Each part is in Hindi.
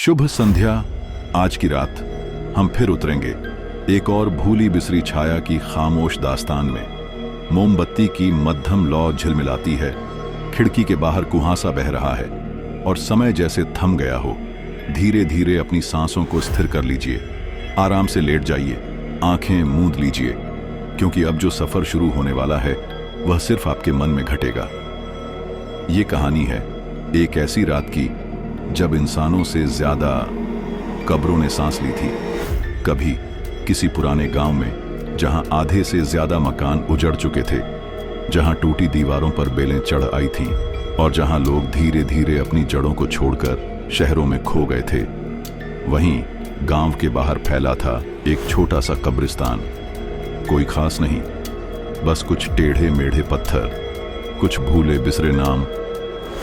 शुभ संध्या। आज की रात हम फिर उतरेंगे एक और भूली बिसरी छाया की खामोश दास्तान में। मोमबत्ती की मध्यम लौ झिलमिलाती है, खिड़की के बाहर कुहासा बह रहा है और समय जैसे थम गया हो। धीरे धीरे अपनी सांसों को स्थिर कर लीजिए, आराम से लेट जाइए, आंखें मूंद लीजिए, क्योंकि अब जो सफर शुरू होने वाला है वह सिर्फ आपके मन में घटेगा। ये कहानी है एक ऐसी रात की जब इंसानों से ज्यादा कब्रों ने सांस ली थी। कभी किसी पुराने गांव में जहां आधे से ज्यादा मकान उजड़ चुके थे, जहां टूटी दीवारों पर बेलें चढ़ आई थीं और जहां लोग धीरे धीरे अपनी जड़ों को छोड़कर शहरों में खो गए थे, वहीं गांव के बाहर फैला था एक छोटा सा कब्रिस्तान। कोई खास नहीं, बस कुछ टेढ़े मेढ़े पत्थर, कुछ भूले बिसरे नाम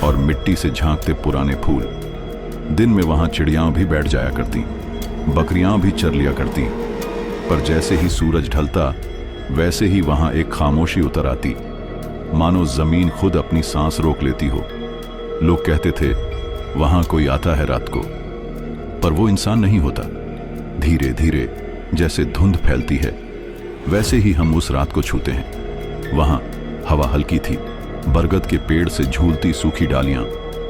और मिट्टी से झांकते पुराने फूल। दिन में वहां चिड़ियां भी बैठ जाया करती, बकरियां भी चर लिया करती, पर जैसे ही सूरज ढलता वैसे ही वहां एक खामोशी उतर आती, मानो जमीन खुद अपनी सांस रोक लेती हो। लोग कहते थे वहां कोई आता है रात को, पर वो इंसान नहीं होता। धीरे धीरे जैसे धुंध फैलती है वैसे ही हम उस रात को छूते हैं। वहां हवा हल्की थी, बरगद के पेड़ से झूलती सूखी डालियां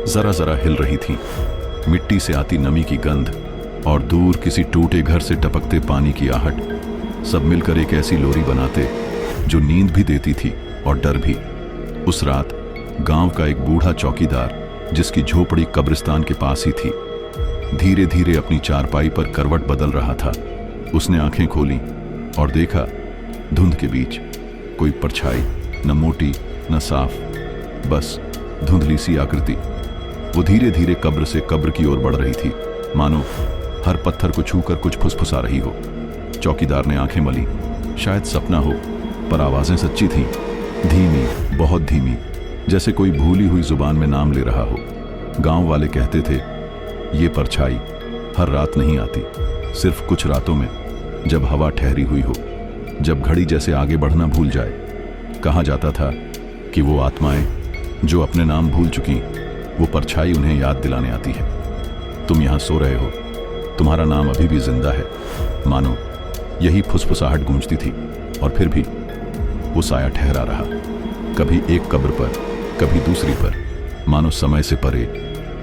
जरा जरा हिल रही थीं, मिट्टी से आती नमी की गंध और दूर किसी टूटे घर से टपकते पानी की आहट, सब मिलकर एक ऐसी लोरी बनाते जो नींद भी देती थी और डर भी। उस रात गांव का एक बूढ़ा चौकीदार, जिसकी झोपड़ी कब्रिस्तान के पास ही थी, धीरे धीरे अपनी चारपाई पर करवट बदल रहा था। उसने आंखें खोली और देखा धुंध के बीच कोई परछाई, न मोटी न साफ, बस धुंधली सी आकृति। वो धीरे धीरे कब्र से कब्र की ओर बढ़ रही थी, मानो हर पत्थर को छूकर कुछ फुसफुसा रही हो। चौकीदार ने आंखें मली, शायद सपना हो, पर आवाजें सच्ची थीं, धीमी, बहुत धीमी, जैसे कोई भूली हुई जुबान में नाम ले रहा हो। गांव वाले कहते थे ये परछाई हर रात नहीं आती, सिर्फ कुछ रातों में, जब हवा ठहरी हुई हो, जब घड़ी जैसे आगे बढ़ना भूल जाए। कहा जाता था कि वो आत्माएं जो अपने नाम भूल चुकी, वो परछाई उन्हें याद दिलाने आती है। तुम यहां सो रहे हो, तुम्हारा नाम अभी भी जिंदा है, मानो यही फुसफुसाहट गूंजती थी। और फिर भी वो साया ठहरा रहा, कभी एक कब्र पर, कभी दूसरी पर, मानो समय से परे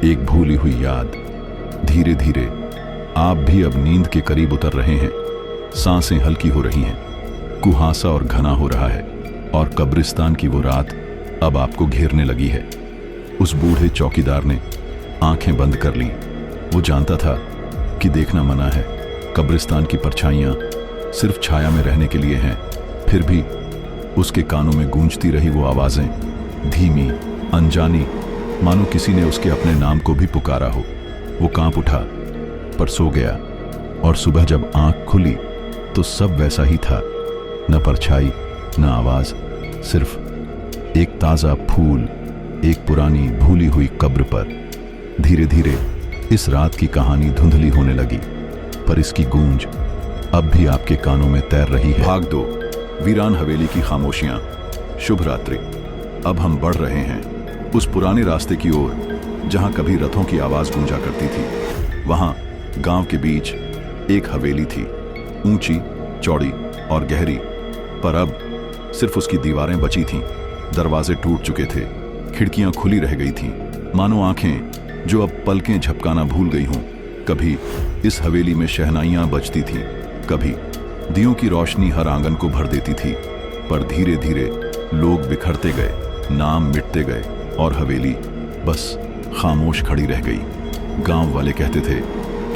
एक भूली हुई याद। धीरे धीरे आप भी अब नींद के करीब उतर रहे हैं, सांसें हल्की हो रही हैं, कुहासा और घना हो रहा है और कब्रिस्तान की वो रात अब आपको घेरने लगी है। उस बूढ़े चौकीदार ने आंखें बंद कर लीं। वो जानता था कि देखना मना है, कब्रिस्तान की परछाइयां सिर्फ छाया में रहने के लिए हैं। फिर भी उसके कानों में गूंजती रही वो आवाजें, धीमी, अनजानी, मानो किसी ने उसके अपने नाम को भी पुकारा हो। वो कांप उठा, पर सो गया, और सुबह जब आंख खुली तो सब वैसा ही था, न परछाई न आवाज, सिर्फ एक ताजा फूल एक पुरानी भूली हुई कब्र पर। धीरे धीरे इस रात की कहानी धुंधली होने लगी, पर इसकी गूंज अब भी आपके कानों में तैर रही है। भाग 2, वीरान हवेली की खामोशियां। शुभ रात्रि। अब हम बढ़ रहे हैं उस पुराने रास्ते की ओर जहां कभी रथों की आवाज गूंजा करती थी। वहां गांव के बीच एक हवेली थी, ऊंची, चौड़ी और गहरी, पर अब सिर्फ उसकी दीवारें बची थीं, दरवाजे टूट चुके थे, खिड़कियां खुली रह गई थीं, मानो आंखें जो अब पलकें झपकाना भूल गई हों। कभी इस हवेली में शहनाइयां बजती थीं, कभी दियों की रोशनी हर आंगन को भर देती थी, पर धीरे धीरे लोग बिखरते गए, नाम मिटते गए और हवेली बस खामोश खड़ी रह गई। गांव वाले कहते थे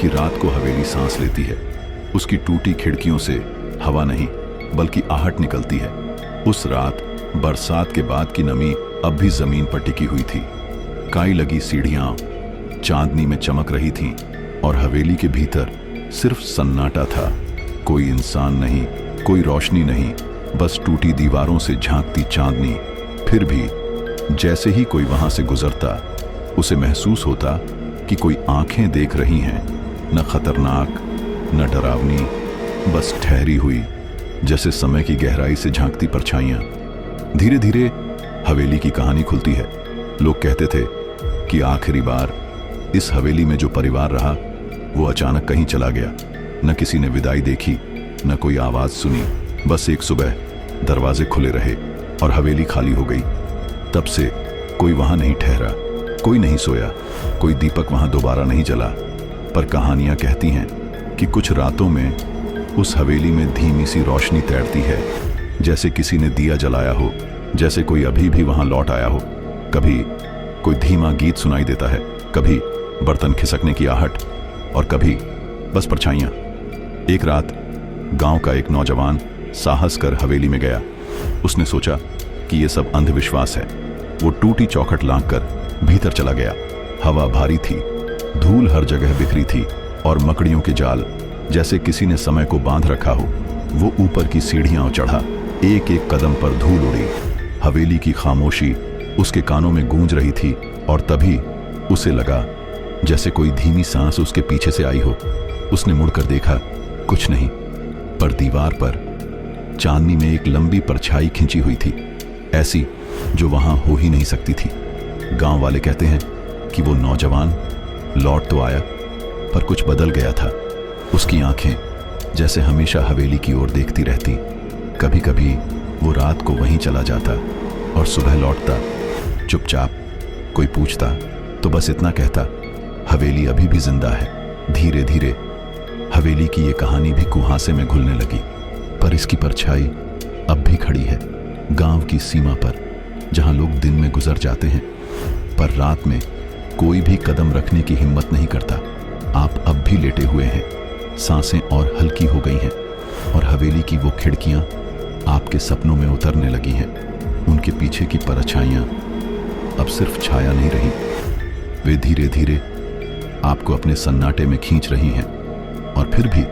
कि रात को हवेली सांस लेती है, उसकी टूटी खिड़कियों से हवा नहीं बल्कि आहट निकलती है। उस रात बरसात के बाद की नमी अब भी जमीन पर टिकी हुई थी, काई लगी सीढ़ियां चांदनी में चमक रही थीं और हवेली के भीतर सिर्फ सन्नाटा था। कोई इंसान नहीं, कोई रोशनी नहीं, बस टूटी दीवारों से झांकती चांदनी। फिर भी जैसे ही कोई वहां से गुजरता उसे महसूस होता कि कोई आंखें देख रही हैं, न खतरनाक न डरावनी, बस ठहरी हुई, जैसे समय की गहराई से झांकती परछाइयां। धीरे धीरे हवेली की कहानी खुलती है। लोग कहते थे कि आखिरी बार इस हवेली में जो परिवार रहा वो अचानक कहीं चला गया। न किसी ने विदाई देखी, न कोई आवाज सुनी। बस एक सुबह दरवाजे खुले रहे और हवेली खाली हो गई। तब से कोई वहां नहीं ठहरा, कोई नहीं सोया, कोई दीपक वहां दोबारा नहीं जला। पर कहानियां कहती हैं कि कुछ रातों में उस हवेली में धीमी सी रोशनी तैरती है, जैसे किसी ने दिया जलाया हो, जैसे कोई अभी भी वहां लौट आया हो। कभी कोई धीमा गीत सुनाई देता है, कभी बर्तन खिसकने की आहट, और कभी बस परछाइयां। एक रात गांव का एक नौजवान साहस कर हवेली में गया। उसने सोचा कि यह सब अंधविश्वास है। वो टूटी चौखट लांघकर भीतर चला गया। हवा भारी थी, धूल हर जगह बिखरी थी और मकड़ियों के जाल, जैसे किसी ने समय को बांध रखा हो। वो ऊपर की सीढ़ियां चढ़ा, एक एक कदम पर धूल उड़ी। हवेली की खामोशी उसके कानों में गूंज रही थी और तभी उसे लगा जैसे कोई धीमी सांस उसके पीछे से आई हो। उसने मुड़कर देखा, कुछ नहीं, पर दीवार पर चांदनी में एक लंबी परछाई खिंची हुई थी, ऐसी जो वहां हो ही नहीं सकती थी। गांव वाले कहते हैं कि वो नौजवान लौट तो आया, पर कुछ बदल गया था। उसकी आंखें जैसे हमेशा हवेली की ओर देखती रहती। कभी कभी वो रात को वहीं चला जाता और सुबह लौटता चुपचाप। कोई पूछता तो बस इतना कहता, हवेली अभी भी जिंदा है। धीरे धीरे हवेली की ये कहानी भी कुहासे में घुलने लगी, पर इसकी परछाई अब भी खड़ी है गांव की सीमा पर, जहां लोग दिन में गुजर जाते हैं पर रात में कोई भी कदम रखने की हिम्मत नहीं करता। आप अब भी लेटे हुए हैं, सांसें और हल्की हो गई हैं और हवेली की वो खिड़कियां आपके सपनों में उतरने लगी हैं। उनके पीछे की परछाइयां अब सिर्फ छाया नहीं रही, वे धीरे धीरे आपको अपने सन्नाटे में खींच रही हैं। और फिर भी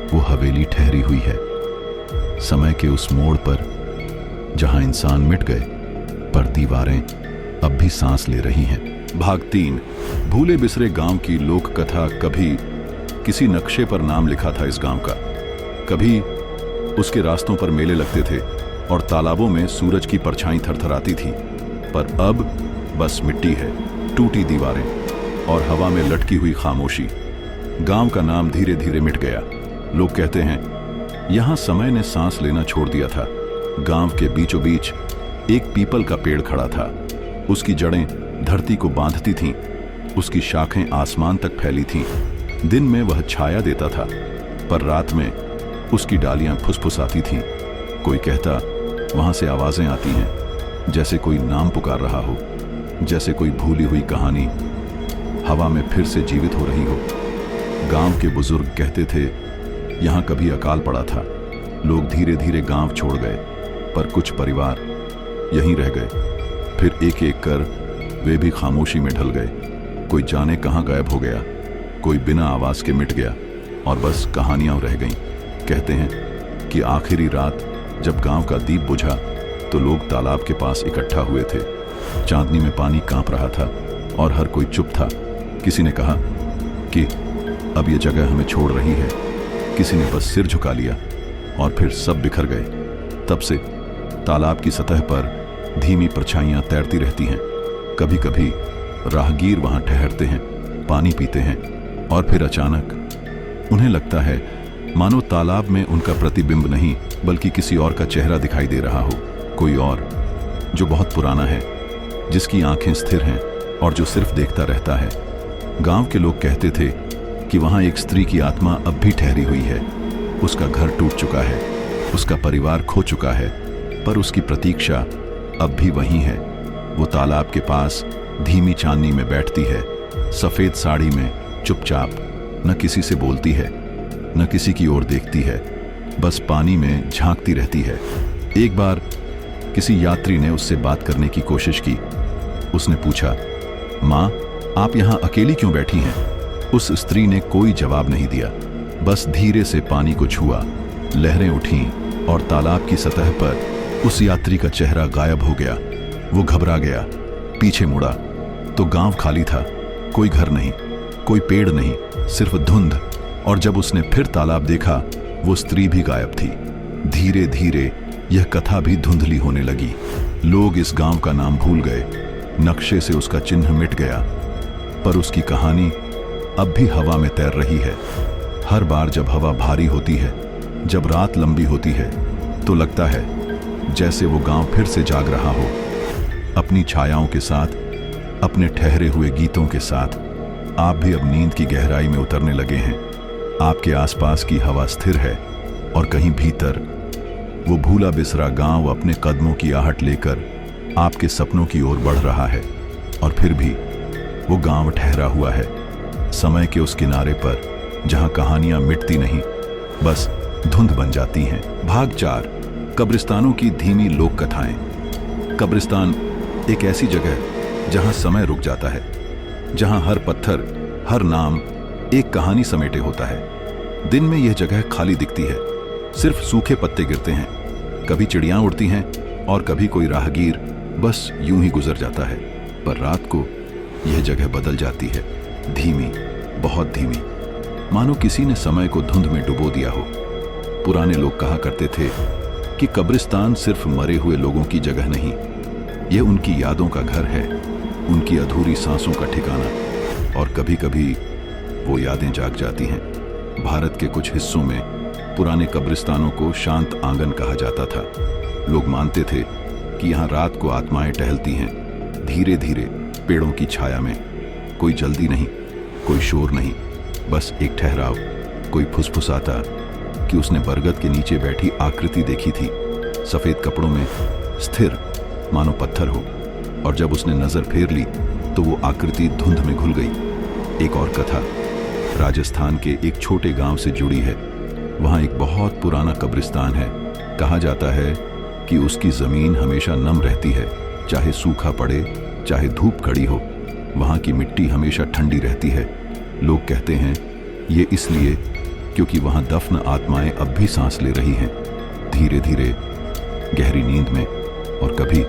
वो हवेली ठहरी हुई है, समय के उस मोड़ पर जहां इंसान मिट गए पर दीवारें अब भी सांस ले रही हैं। भाग 3। भूले बिसरे गांव की लोक कथा। कभी किसी नक्शे पर नाम लिखा था इस गांव का, कभी उसके रास्तों पर मेले लगते थे और तालाबों में सूरज की परछाई थरथराती थी। पर अब बस मिट्टी है, टूटी दीवारें और हवा में लटकी हुई खामोशी। गांव का नाम धीरे धीरे मिट गया। लोग कहते हैं यहां समय ने सांस लेना छोड़ दिया था। गांव के बीचों बीच एक पीपल का पेड़ खड़ा था। उसकी जड़ें धरती को बांधती थीं, उसकी शाखें आसमान तक फैली थीं। दिन में वह छाया देता था, पर रात में उसकी डालियां फुसफुसाती थीं। कोई कहता वहां से आवाजें आती हैं, जैसे कोई नाम पुकार रहा हो, जैसे कोई भूली हुई कहानी हवा में फिर से जीवित हो रही हो। गांव के बुजुर्ग कहते थे यहां कभी अकाल पड़ा था, लोग धीरे धीरे गांव छोड़ गए, पर कुछ परिवार यहीं रह गए। फिर एक एक कर वे भी खामोशी में ढल गए। कोई जाने कहां गायब हो गया, कोई बिना आवाज के मिट गया और बस कहानियां रह गईं। कहते हैं कि आखिरी रात जब गांव का दीप बुझा तो लोग तालाब के पास इकट्ठा हुए थे। चांदनी में पानी कांप रहा था और हर कोई चुप था। किसी ने कहा कि अब ये जगह हमें छोड़ रही है, किसी ने बस सिर झुका लिया और फिर सब बिखर गए। तब से तालाब की सतह पर धीमी परछाइयां तैरती रहती हैं। कभी कभी राहगीर वहां ठहरते हैं, पानी पीते हैं और फिर अचानक उन्हें लगता है मानो तालाब में उनका प्रतिबिंब नहीं बल्कि किसी और का चेहरा दिखाई दे रहा हो। कोई और जो बहुत पुराना है, जिसकी आंखें स्थिर हैं और जो सिर्फ देखता रहता है। गांव के लोग कहते थे कि वहां एक स्त्री की आत्मा अब भी ठहरी हुई है। उसका घर टूट चुका है, उसका परिवार खो चुका है, पर उसकी प्रतीक्षा अब भी वहीं है। वो तालाब के पास धीमी चांदनी में बैठती है, सफेद साड़ी में, चुपचाप, न किसी से बोलती है, न किसी की ओर देखती है, बस पानी में झांकती रहती है। एक बार किसी यात्री ने उससे बात करने की कोशिश की। उसने पूछा, माँ, आप यहाँ अकेली क्यों बैठी हैं? उस स्त्री ने कोई जवाब नहीं दिया, बस धीरे से पानी को छुआ। लहरें उठीं और तालाब की सतह पर उस यात्री का चेहरा गायब हो गया। वो घबरा गया, पीछे मुड़ा तो गांव खाली था, कोई घर नहीं, कोई पेड़ नहीं, सिर्फ धुंध। और जब उसने फिर तालाब देखा, वो स्त्री भी गायब थी। धीरे धीरे यह कथा भी धुंधली होने लगी। लोग इस गांव का नाम भूल गए, नक्शे से उसका चिन्ह मिट गया, पर उसकी कहानी अब भी हवा में तैर रही है। हर बार जब हवा भारी होती है, जब रात लंबी होती है, तो लगता है जैसे वो गांव फिर से जाग रहा हो, अपनी छायाओं के साथ, अपने ठहरे हुए गीतों के साथ। आप भी अब नींद की गहराई में उतरने लगे हैं। आपके आसपास की हवा स्थिर है और कहीं भीतर वो भूला बिसरा गांव अपने कदमों की आहट लेकर आपके सपनों की ओर बढ़ रहा है। और फिर भी वो गांव ठहरा हुआ है, समय के उस किनारे पर जहां कहानियां मिटती नहीं, बस धुंध बन जाती हैं। भाग 4, कब्रिस्तानों की धीमी लोक कथाएं। कब्रिस्तान एक ऐसी जगह जहां समय रुक जाता है, जहां हर पत्थर, हर नाम एक कहानी समेटे होता है। दिन में यह जगह खाली दिखती है, सिर्फ सूखे पत्ते गिरते हैं, कभी चिड़ियां उड़ती हैं और कभी कोई राहगीर बस यूं ही गुजर जाता है। पर रात को यह जगह बदल जाती है, धीमी, बहुत धीमी, मानो किसी ने समय को धुंध में डुबो दिया हो। पुराने लोग कहा करते थे कि कब्रिस्तान सिर्फ मरे हुए लोगों की जगह नहीं, यह उनकी यादों का घर है, उनकी अधूरी सांसों का ठिकाना। और कभी कभी वो यादें जाग जाती हैं। भारत के कुछ हिस्सों में पुराने कब्रिस्तानों को शांत आंगन कहा जाता था। लोग मानते थे कि यहाँ रात को आत्माएं टहलती हैं, धीरे धीरे पेड़ों की छाया में। कोई जल्दी नहीं, कोई शोर नहीं, बस एक ठहराव। कोई फुसफुसाता कि उसने बरगद के नीचे बैठी आकृति देखी थी, सफेद कपड़ों में, स्थिर, मानो पत्थर हो। और जब उसने नजर फेर ली तो वो आकृति धुंध में घुल गई। एक और कथा राजस्थान के एक छोटे गांव से जुड़ी है। वहां एक बहुत पुराना कब्रिस्तान है। कहा जाता है कि उसकी जमीन हमेशा नम रहती है, चाहे सूखा पड़े, चाहे धूप खड़ी हो। वहां की मिट्टी हमेशा ठंडी रहती है। लोग कहते हैं ये इसलिए क्योंकि वहां दफन आत्माएं अब भी सांस ले रही हैं, धीरे धीरे, गहरी नींद में। और कभी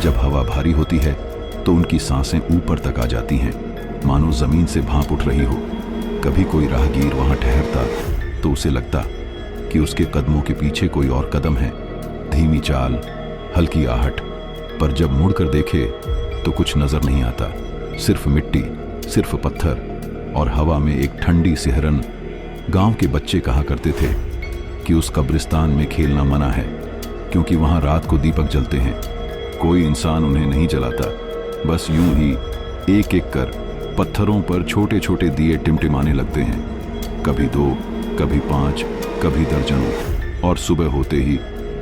जब हवा भारी होती है तो उनकी सांसें ऊपर तक आ जाती हैं, मानो जमीन से भांप उठ रही हो। कभी कोई राहगीर वहां ठहरता तो उसे लगता कि उसके कदमों के पीछे कोई और कदम है, धीमी चाल, हल्की आहट। पर जब मुड़कर देखे तो कुछ नजर नहीं आता, सिर्फ मिट्टी, सिर्फ पत्थर और हवा में एक ठंडी सिहरन। गांव के बच्चे कहा करते थे कि उस कब्रिस्तान में खेलना मना है, क्योंकि वहां रात को दीपक जलते हैं। कोई इंसान उन्हें नहीं जलाता, बस यूं ही एक एक कर पत्थरों पर छोटे छोटे दिए टिमटिमाने लगते हैं, कभी 2, कभी 5, कभी दर्जनों। और सुबह होते ही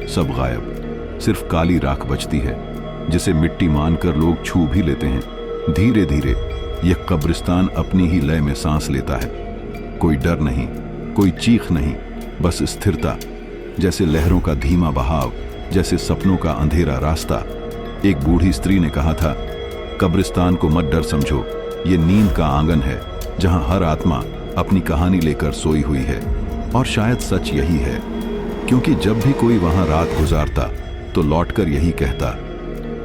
सब गायब, सिर्फ काली राख बचती है, जिसे मिट्टी मानकर लोग छू भी लेते हैं। धीरे धीरे यह कब्रिस्तान अपनी ही लय में सांस लेता है। कोई डर नहीं, कोई चीख नहीं, बस स्थिरता, जैसे लहरों का धीमा बहाव, जैसे सपनों का अंधेरा रास्ता। एक बूढ़ी स्त्री ने कहा था, कब्रिस्तान को मत डर समझो, ये नींद का आंगन है जहां हर आत्मा अपनी कहानी लेकर सोई हुई है। और शायद सच यही है, क्योंकि जब भी कोई वहां रात गुजारता तो लौटकर यही कहता,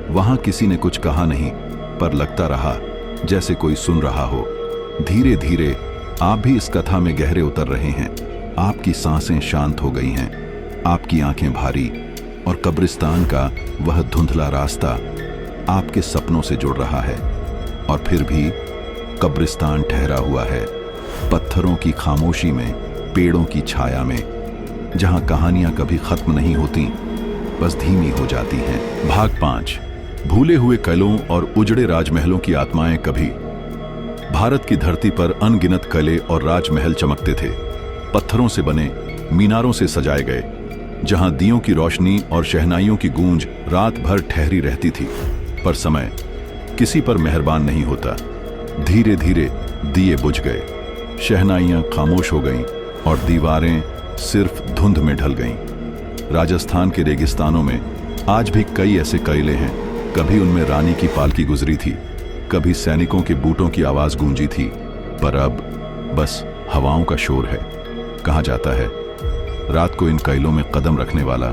वहां किसी ने कुछ कहा नहीं, पर लगता रहा जैसे कोई सुन रहा हो। धीरे धीरे आप भी इस कथा में गहरे उतर रहे हैं। आपकी सांसें शांत हो गई हैं, आपकी आंखें भारी, और कब्रिस्तान का वह धुंधला रास्ता आपके सपनों से जुड़ रहा है। और फिर भी कब्रिस्तान ठहरा हुआ है, पत्थरों की खामोशी में, पेड़ों की छाया में, जहां कहानियां कभी खत्म नहीं होती, बस धीमी हो जाती हैं। भाग 5, भूले हुए किलों और उजड़े राजमहलों की आत्माएं। कभी भारत की धरती पर अनगिनत किले और राजमहल चमकते थे, पत्थरों से बने, मीनारों से सजाए गए, जहां दियों की रोशनी और शहनाइयों की गूंज रात भर ठहरी रहती थी। पर समय किसी पर मेहरबान नहीं होता। धीरे धीरे दिए बुझ गए, शहनाइयां खामोश हो गईं और दीवारें सिर्फ धुंध में ढल गईं। राजस्थान के रेगिस्तानों में आज भी कई ऐसे किले हैं। कभी उनमें रानी की पालकी गुजरी थी, कभी सैनिकों के बूटों की आवाज गूंजी थी, पर अब बस हवाओं का शोर है। कहा जाता है रात को इन किलों में कदम रखने वाला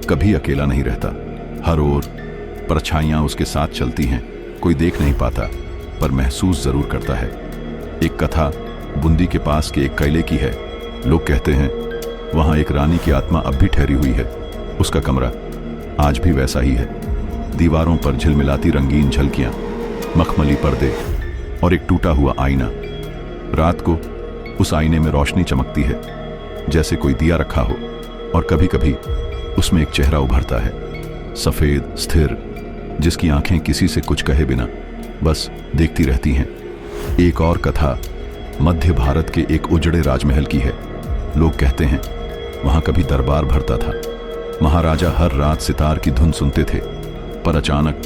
कभी अकेला नहीं रहता। हर ओर परछाइयां उसके साथ चलती हैं। कोई देख नहीं पाता, पर महसूस जरूर करता है। एक कथा बूंदी के पास के एक किले की है। लोग कहते हैं वहां एक रानी की आत्मा अब भी ठहरी हुई है। उसका कमरा आज भी वैसा ही है, दीवारों पर झिलमिलाती रंगीन झलकियां, मखमली पर्दे और एक टूटा हुआ आईना। रात को उस आईने में रोशनी चमकती है, जैसे कोई दिया रखा हो, और कभी कभी उसमें एक चेहरा उभरता है, सफेद, स्थिर, जिसकी आंखें किसी से कुछ कहे बिना बस देखती रहती हैं। एक और कथा मध्य भारत के एक उजड़े राजमहल की है। लोग कहते हैं वहां कभी दरबार भरता था। महाराजा हर रात सितार की धुन सुनते थे, पर अचानक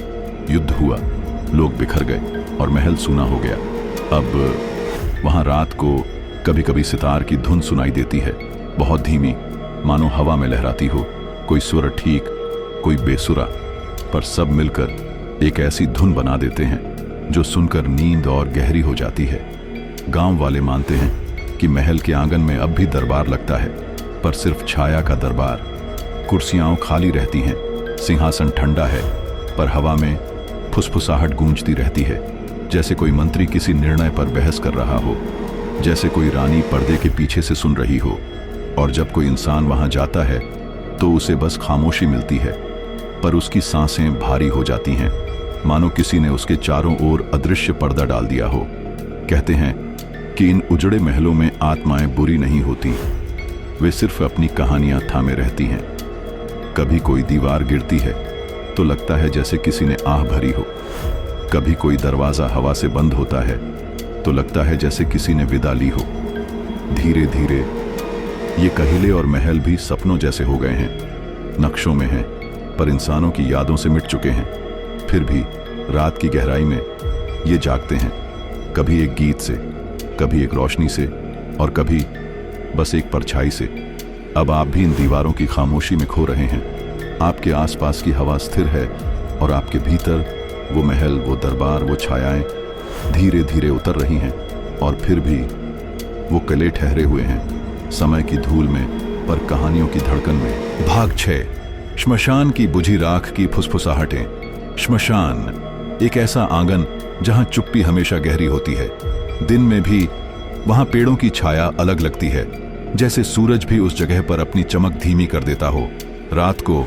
युद्ध हुआ, लोग बिखर गए और महल सूना हो गया। अब वहां रात को कभी कभी सितार की धुन सुनाई देती है, बहुत धीमी, मानो हवा में लहराती हो, कोई सुर ठीक, कोई बेसुरा, पर सब मिलकर एक ऐसी धुन बना देते हैं जो सुनकर नींद और गहरी हो जाती है। गांव वाले मानते हैं कि महल के आंगन में अब भी दरबार लगता है, पर सिर्फ छाया का दरबार। कुर्सियां खाली रहती हैं, सिंहासन ठंडा है, पर हवा में फुसफुसाहट गूंजती रहती है, जैसे कोई मंत्री किसी निर्णय पर बहस कर रहा हो, जैसे कोई रानी पर्दे के पीछे से सुन रही हो। और जब कोई इंसान वहां जाता है तो उसे बस खामोशी मिलती है, पर उसकी सांसें भारी हो जाती हैं, मानो किसी ने उसके चारों ओर अदृश्य पर्दा डाल दिया हो। कहते हैं कि इन उजड़े महलों में आत्माएं बुरी नहीं होती, वे सिर्फ अपनी कहानियां थामे रहती हैं। कभी कोई दीवार गिरती है तो लगता है जैसे किसी ने आह भरी हो, कभी कोई दरवाजा हवा से बंद होता है तो लगता है जैसे किसी ने विदा ली हो। धीरे धीरे ये कहिले और महल भी सपनों जैसे हो गए हैं, नक्शों में हैं, पर इंसानों की यादों से मिट चुके हैं। फिर भी रात की गहराई में ये जागते हैं, कभी एक गीत से, कभी एक रोशनी से, और कभी बस एक परछाई से। अब आप भी इन दीवारों की खामोशी में खो रहे हैं। आपके आसपास की हवा स्थिर है और आपके भीतर वो महल, वो दरबार, वो छायाएं धीरे धीरे उतर रही हैं, और फिर भी वो किले ठहरे हुए हैं, समय की धूल में, पर कहानियों की धड़कन में। भाग 6, श्मशान की बुझी राख की फुसफुसाहटें। श्मशान एक ऐसा आंगन जहां चुप्पी हमेशा गहरी होती है। दिन में भी वहां पेड़ों की छाया अलग लगती है, जैसे सूरज भी उस जगह पर अपनी चमक धीमी कर देता हो। रात को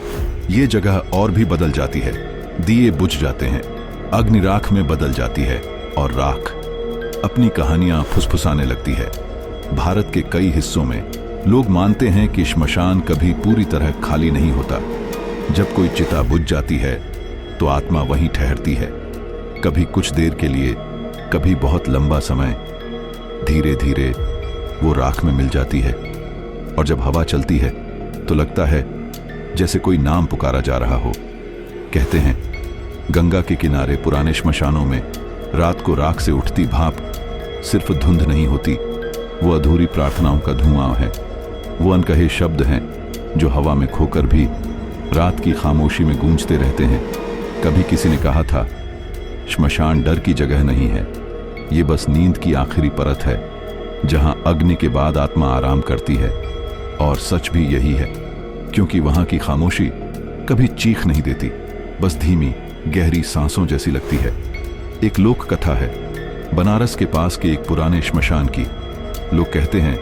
ये जगह और भी बदल जाती है, दिए बुझ जाते हैं, अग्नि राख में बदल जाती है, और राख अपनी कहानियां फुसफुसाने लगती है। भारत के कई हिस्सों में लोग मानते हैं कि श्मशान कभी पूरी तरह खाली नहीं होता। जब कोई चिता बुझ जाती है तो आत्मा वहीं ठहरती है, कभी कुछ देर के लिए, कभी बहुत लंबा समय। धीरे धीरे वो राख में मिल जाती है, और जब हवा चलती है तो लगता है जैसे कोई नाम पुकारा जा रहा हो। कहते हैं गंगा के किनारे पुराने श्मशानों में रात को राख से उठती भाप सिर्फ धुंध नहीं होती, वो अधूरी प्रार्थनाओं का धुआं है, वो अनकहे शब्द हैं जो हवा में खोकर भी रात की खामोशी में गूंजते रहते हैं। कभी किसी ने कहा था, श्मशान डर की जगह नहीं है, ये बस नींद की आखिरी परत है, जहां अग्नि के बाद आत्मा आराम करती है। और सच भी यही है, क्योंकि वहां की खामोशी कभी चीख नहीं देती, बस धीमी गहरी सांसों जैसी लगती है। एक लोक कथा है बनारस के पास के एक पुराने श्मशान की। लोग कहते हैं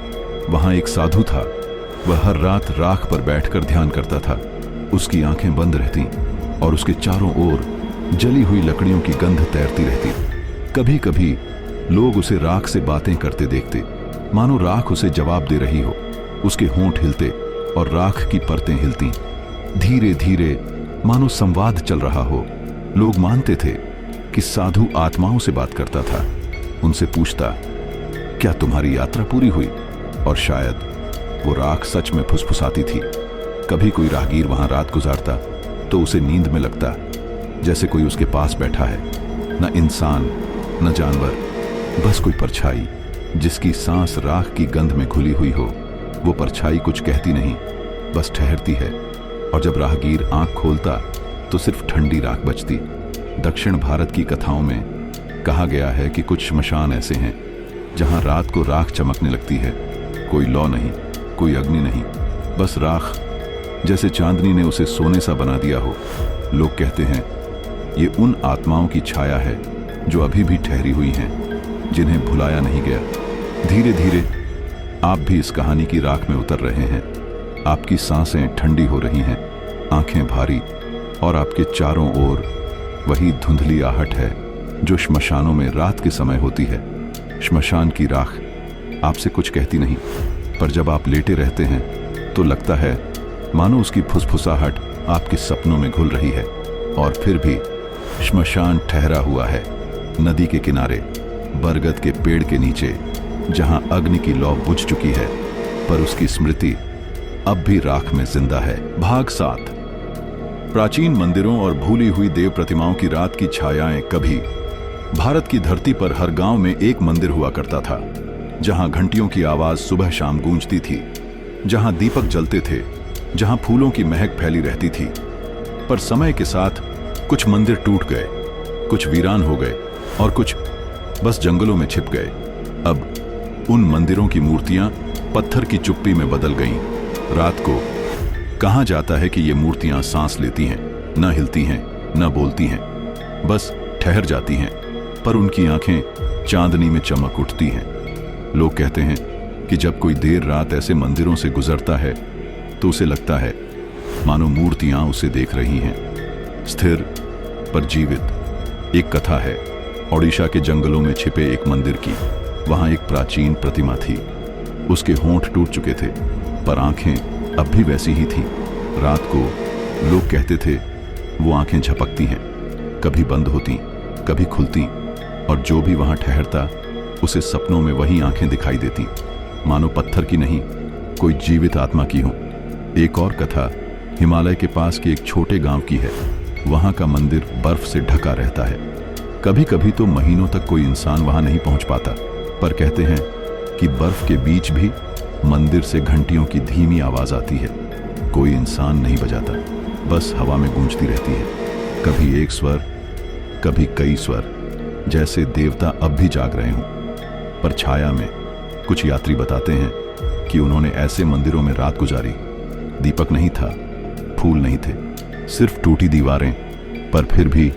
वहां एक साधु था, वह हर रात राख पर बैठकर ध्यान करता था। उसकी आंखें बंद रहती और उसके चारों ओर जली हुई लकड़ियों की गंध तैरती रहती। कभी कभी लोग उसे राख से बातें करते देखते, मानो राख उसे जवाब दे रही हो। उसके होंठ हिलते और राख की परतें हिलती, धीरे धीरे मानो संवाद चल रहा हो। लोग मानते थे कि साधु आत्माओं से बात करता था, उनसे पूछता, क्या तुम्हारी यात्रा पूरी हुई? और शायद वो राख सच में फुसफुसाती थी। कभी कोई राहगीर वहां रात गुजारता तो उसे नींद में लगता जैसे कोई उसके पास बैठा है, न इंसान न जानवर, बस कोई परछाई जिसकी सांस राख की गंध में घुली हुई हो। वो परछाई कुछ कहती नहीं, बस ठहरती है, और जब राहगीर आंख खोलता तो सिर्फ ठंडी राख बचती। दक्षिण भारत की कथाओं में कहा गया है कि कुछ श्मशान ऐसे हैं जहां रात को राख चमकने लगती है, कोई लौ नहीं, कोई अग्नि नहीं, बस राख, जैसे चांदनी ने उसे सोने सा बना दिया हो। लोग कहते हैं ये उन आत्माओं की छाया है जो अभी भी ठहरी हुई हैं, जिन्हें भुलाया नहीं गया। धीरे धीरे आप भी इस कहानी की राख में उतर रहे हैं। आपकी सांसें ठंडी हो रही हैं, आंखें भारी, और आपके चारों ओर वही धुंधली आहट है जो श्मशानों में रात के समय होती है। श्मशान की राख आपसे कुछ कहती नहीं, पर जब आप लेटे रहते हैं तो लगता है मानो उसकी फुसफुसाहट आपके सपनों में घुल रही है। और फिर भी श्मशान ठहरा हुआ है, नदी के किनारे, बरगद के पेड़ के नीचे, जहां अग्नि की लौ बुझ चुकी है, पर उसकी स्मृति अब भी राख में जिंदा है। भाग 7। प्राचीन मंदिरों और भूली हुई देव प्रतिमाओं की रात की छायाएं। कभी भारत की धरती पर हर गांव में एक मंदिर हुआ करता था, जहां घंटियों की आवाज सुबह शाम गूंजती थी, जहां दीपक जलते थे, जहां फूलों की महक फैली रहती थी। पर समय के साथ कुछ मंदिर टूट गए, कुछ वीरान हो गए और कुछ बस जंगलों में छिप गए। अब उन मंदिरों की मूर्तियां पत्थर की चुप्पी में बदल गईं। रात को कहा जाता है कि ये मूर्तियां सांस लेती हैं, न हिलती हैं, न बोलती हैं, बस ठहर जाती हैं, पर उनकी आंखें चांदनी में चमक उठती हैं। लोग कहते हैं कि जब कोई देर रात ऐसे मंदिरों से गुजरता है तो उसे लगता है मानो मूर्तियां उसे देख रही हैं, स्थिर पर जीवित। एक कथा है ओडिशा के जंगलों में छिपे एक मंदिर की। वहां एक प्राचीन प्रतिमा थी, उसके होंठ टूट चुके थे, पर आंखें अब भी वैसी ही थीं। रात को लोग कहते थे वो आंखें झपकती हैं, कभी बंद होती, कभी खुलती, और जो भी वहां ठहरता उसे सपनों में वही आंखें दिखाई देती, मानो पत्थर की नहीं, कोई जीवित आत्मा की हो। एक और कथा हिमालय के पास के एक छोटे गांव की है। वहां का मंदिर बर्फ से ढका रहता है। कभी कभी तो महीनों तक कोई इंसान वहां नहीं पहुंच पाता, पर कहते हैं कि बर्फ के बीच भी मंदिर से घंटियों की धीमी आवाज आती है। कोई इंसान नहीं बजाता, बस हवा में गूंजती रहती है, कभी एक स्वर, कभी कई स्वर, जैसे देवता अब भी जाग रहे हों। पर छाया में कुछ यात्री बताते हैं कि उन्होंने ऐसे मंदिरों में रात गुजारी। दीपक नहीं था, फूल नहीं थे, सिर्फ टूटी दीवारें, पर फिर भी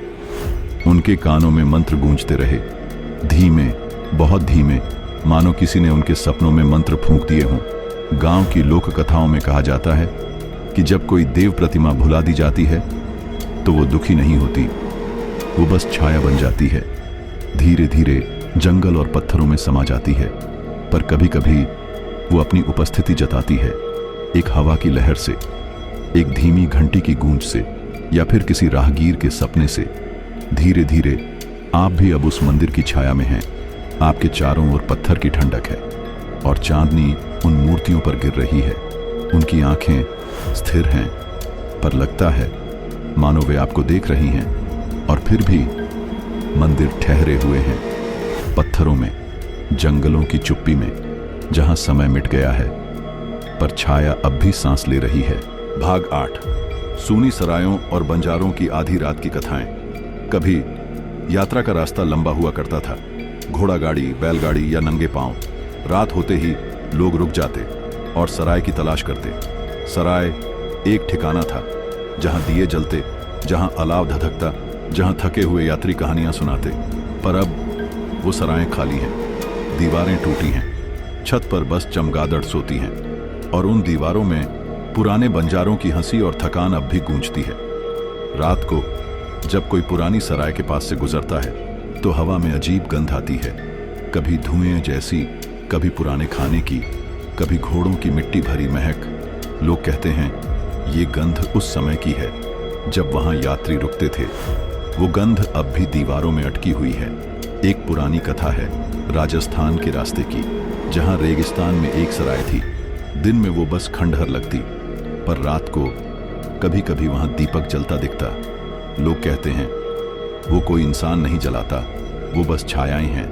उनके कानों में मंत्र गूंजते रहे, धीमे, बहुत धीमे, मानो किसी ने उनके सपनों में मंत्र फूंक दिए हों। गांव की लोक कथाओं में कहा जाता है कि जब कोई देव प्रतिमा भुला दी जाती है तो वो दुखी नहीं होती, वो बस छाया बन जाती है, धीरे धीरे जंगल और पत्थरों में समा जाती है। पर कभी कभी वो अपनी उपस्थिति जताती है, एक हवा की लहर से, एक धीमी घंटी की गूंज से, या फिर किसी राहगीर के सपने से। धीरे धीरे आप भी अब उस मंदिर की छाया में हैं। आपके चारों ओर पत्थर की ठंडक है और चांदनी उन मूर्तियों पर गिर रही है। उनकी आंखें स्थिर हैं, पर लगता है मानो वे आपको देख रही हैं। और फिर भी मंदिर ठहरे हुए हैं, पत्थरों में, जंगलों की चुप्पी में, जहां समय मिट गया है, पर छाया अब भी सांस ले रही है। भाग 8। सूनी सरायों और बंजारों की आधी रात की कथाएं। कभी यात्रा का रास्ता लंबा हुआ करता था, घोड़ा गाड़ी, बैलगाड़ी या नंगे पांव। रात होते ही लोग रुक जाते और सराय की तलाश करते। सराय एक ठिकाना था जहां दिए जलते, जहां अलाव धधकता, जहां थके हुए यात्री कहानियां सुनाते। पर अब वो सरायें खाली हैं, दीवारें टूटी हैं, छत पर बस चमगादड़ सोती हैं, और उन दीवारों में पुराने बंजारों की हंसी और थकान अब भी गूंजती है। रात को जब कोई पुरानी सराय के पास से गुजरता है तो हवा में अजीब गंध आती है, कभी धुएं जैसी, कभी पुराने खाने की, कभी घोड़ों की मिट्टी भरी महक। लोग कहते हैं ये गंध उस समय की है जब वहां यात्री रुकते थे। वो गंध अब भी दीवारों में अटकी हुई है। एक पुरानी कथा है राजस्थान के रास्ते की, जहां रेगिस्तान में एक सराय थी। दिन में वो बस खंडहर लगती, पर रात को कभी कभी वहां दीपक जलता दिखता। लोग कहते हैं वो कोई इंसान नहीं जलाता, वो बस छायाएं हैं,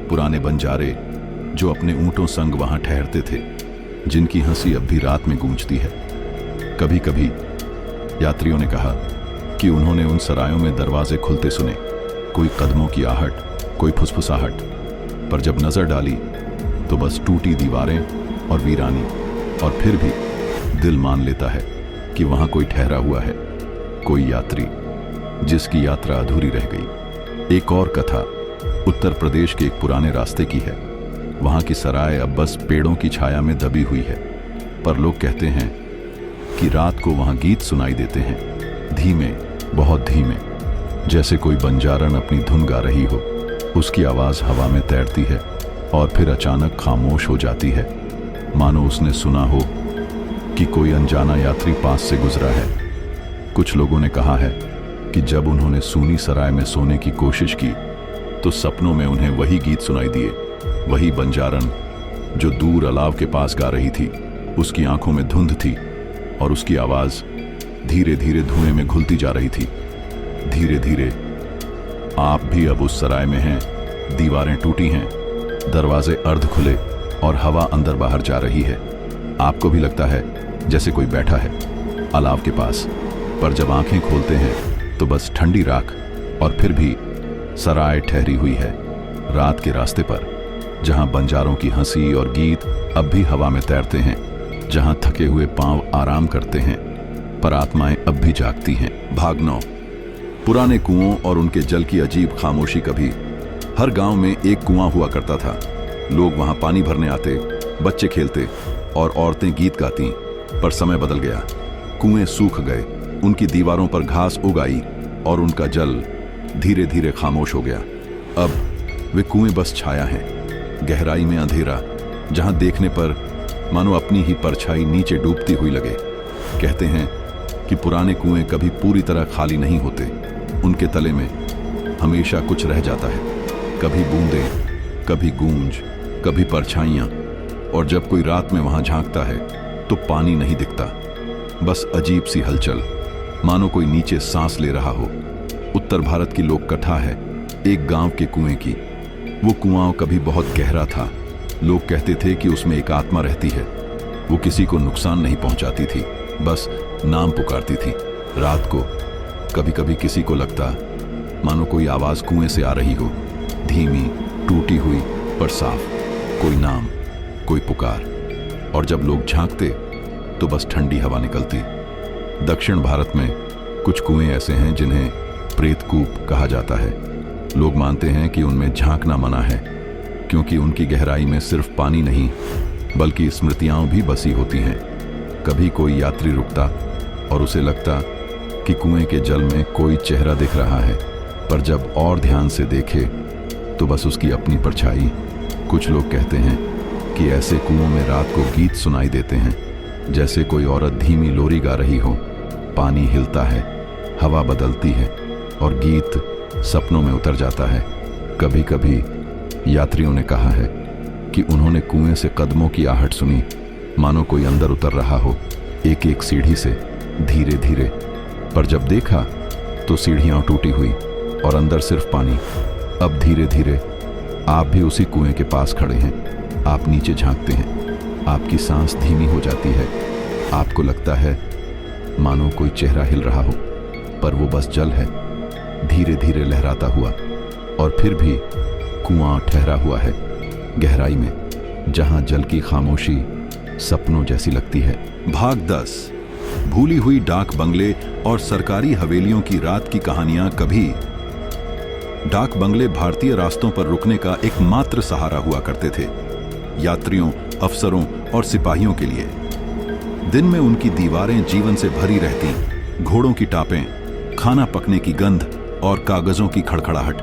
पुराने बंजारे जो अपने ऊंटों संग वहां ठहरते थे, जिनकी हंसी अब भी रात में गूंजती है। कभी कभी यात्रियों ने कहा कि उन्होंने उन सरायों में दरवाजे खुलते सुने, कोई कदमों की आहट, कोई फुसफुसाहट। पर जब नजर डाली तो बस टूटी दीवारें और वीरानी। और फिर भी दिल मान लेता है कि वहां कोई ठहरा हुआ है, कोई यात्री जिसकी यात्रा अधूरी रह गई। एक और कथा उत्तर प्रदेश के एक पुराने रास्ते की है। वहां की सराय अब बस पेड़ों की छाया में दबी हुई है, पर लोग कहते हैं कि रात को वहां गीत सुनाई देते हैं, धीमे, बहुत धीमे, जैसे कोई बंजारन अपनी धुन गा रही हो। उसकी आवाज हवा में तैरती है, और फिर अचानक खामोश हो जाती है, मानो उसने सुना हो कि कोई अनजाना यात्री पास से गुजरा है। कुछ लोगों ने कहा है कि जब उन्होंने सूनी सराय में सोने की कोशिश की तो सपनों में उन्हें वही गीत सुनाई दिए, वही बंजारन जो दूर अलाव के पास गा रही थी। उसकी आंखों में धुंध थी और उसकी आवाज धीरे धीरे धुएं में घुलती जा रही थी। धीरे धीरे आप भी अब उस सराय में हैं। दीवारें टूटी हैं, दरवाजे अर्ध खुले और हवा अंदर बाहर जा रही है। आपको भी लगता है जैसे कोई बैठा है अलाव के पास, पर जब आंखें खोलते हैं तो बस ठंडी राख। और फिर भी सराय ठहरी हुई है रात के रास्ते पर, जहां बंजारों की हंसी और गीत अब भी हवा में तैरते हैं, जहां थके हुए पांव आराम करते हैं पर आत्माएं अब भी जागती हैं। भाग 9। पुराने कुओं और उनके जल की अजीब खामोशी। कभी हर गांव में एक कुआं हुआ करता था। लोग वहां पानी भरने आते, बच्चे खेलते और औरतें गीत गाती। पर समय बदल गया, कुएं सूख गए, उनकी दीवारों पर घास उग आई और उनका जल धीरे धीरे खामोश हो गया। अब वे कुएं बस छाया हैं, गहराई में अंधेरा, जहां देखने पर मानो अपनी ही परछाई नीचे डूबती हुई लगे। कहते हैं कि पुराने कुएं कभी पूरी तरह खाली नहीं होते, उनके तले में हमेशा कुछ रह जाता है। कभी बूंदें, कभी गूंज, कभी परछाइयां। और जब कोई रात में वहां झांकता है तो पानी नहीं दिखता, बस अजीब सी हलचल, मानो कोई नीचे सांस ले रहा हो। उत्तर भारत की लोक कथा है एक गांव के कुएं की। वो कुआं कभी बहुत गहरा था। लोग कहते थे कि उसमें एक आत्मा रहती है। वो किसी को नुकसान नहीं पहुंचाती थी, बस नाम पुकारती थी। रात को कभी कभी किसी को लगता मानो कोई आवाज कुएं से आ रही हो, धीमी, टूटी हुई पर साफ। कोई नाम, कोई पुकार। और जब लोग झांकते तो बस ठंडी हवा निकलती। दक्षिण भारत में कुछ कुएं ऐसे हैं जिन्हें प्रेतकूप कहा जाता है। लोग मानते हैं कि उनमें झांकना मना है, क्योंकि उनकी गहराई में सिर्फ पानी नहीं बल्कि स्मृतियां भी बसी होती हैं। कभी कोई यात्री रुकता और उसे लगता कि कुएं के जल में कोई चेहरा दिख रहा है, पर जब और ध्यान से देखे तो बस उसकी अपनी परछाई। कुछ लोग कहते हैं कि ऐसे कुओं में रात को गीत सुनाई देते हैं, जैसे कोई औरत धीमी लोरी गा रही हो। पानी हिलता है, हवा बदलती है और गीत सपनों में उतर जाता है। कभी कभी यात्रियों ने कहा है कि उन्होंने कुएं से कदमों की आहट सुनी, मानो कोई अंदर उतर रहा हो, एक एक सीढ़ी से धीरे धीरे। पर जब देखा तो सीढ़ियां टूटी हुई और अंदर सिर्फ पानी। अब धीरे धीरे आप भी उसी कुएं के पास खड़े हैं। आप नीचे झांकते हैं, आपकी सांस धीमी हो जाती है। आपको लगता है मानो कोई चेहरा हिल रहा हो, पर वो बस जल है, धीरे धीरे लहराता हुआ। और फिर भी कुआं ठहरा हुआ है गहराई में, जहां जल की खामोशी सपनों जैसी लगती है। भाग 10। भूली हुई डाक बंगले और सरकारी हवेलियों की रात की कहानियां। कभी डाक बंगले भारतीय रास्तों पर रुकने का एकमात्र सहारा हुआ करते थे, यात्रियों, अफसरों और सिपाहियों के लिए। दिन में उनकी दीवारें जीवन से भरी रहती, घोड़ों की टापें, खाना पकने की गंध और कागजों की खड़खड़ाहट।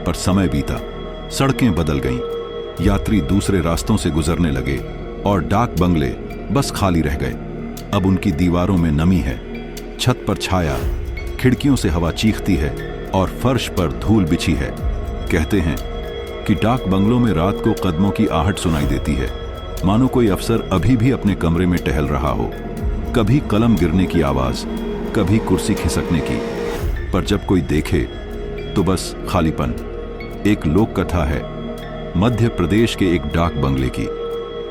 पर समय बीता, सड़कें बदल गईं, यात्री दूसरे रास्तों से गुजरने लगे और डाक बंगले बस खाली रह गए। अब उनकी दीवारों में नमी है, छत पर छाया, खिड़कियों से हवा चीखती है और फर्श पर धूल बिछी है। कहते हैं कि डाक बंगलों में रात को कदमों की आहट सुनाई देती है, मानो कोई अफसर अभी भी अपने कमरे में टहल रहा हो। कभी कलम गिरने की आवाज, कभी कुर्सी खिसकने की। पर जब कोई देखे तो बस खालीपन। एक लोक कथा है मध्य प्रदेश के एक डाक बंगले की।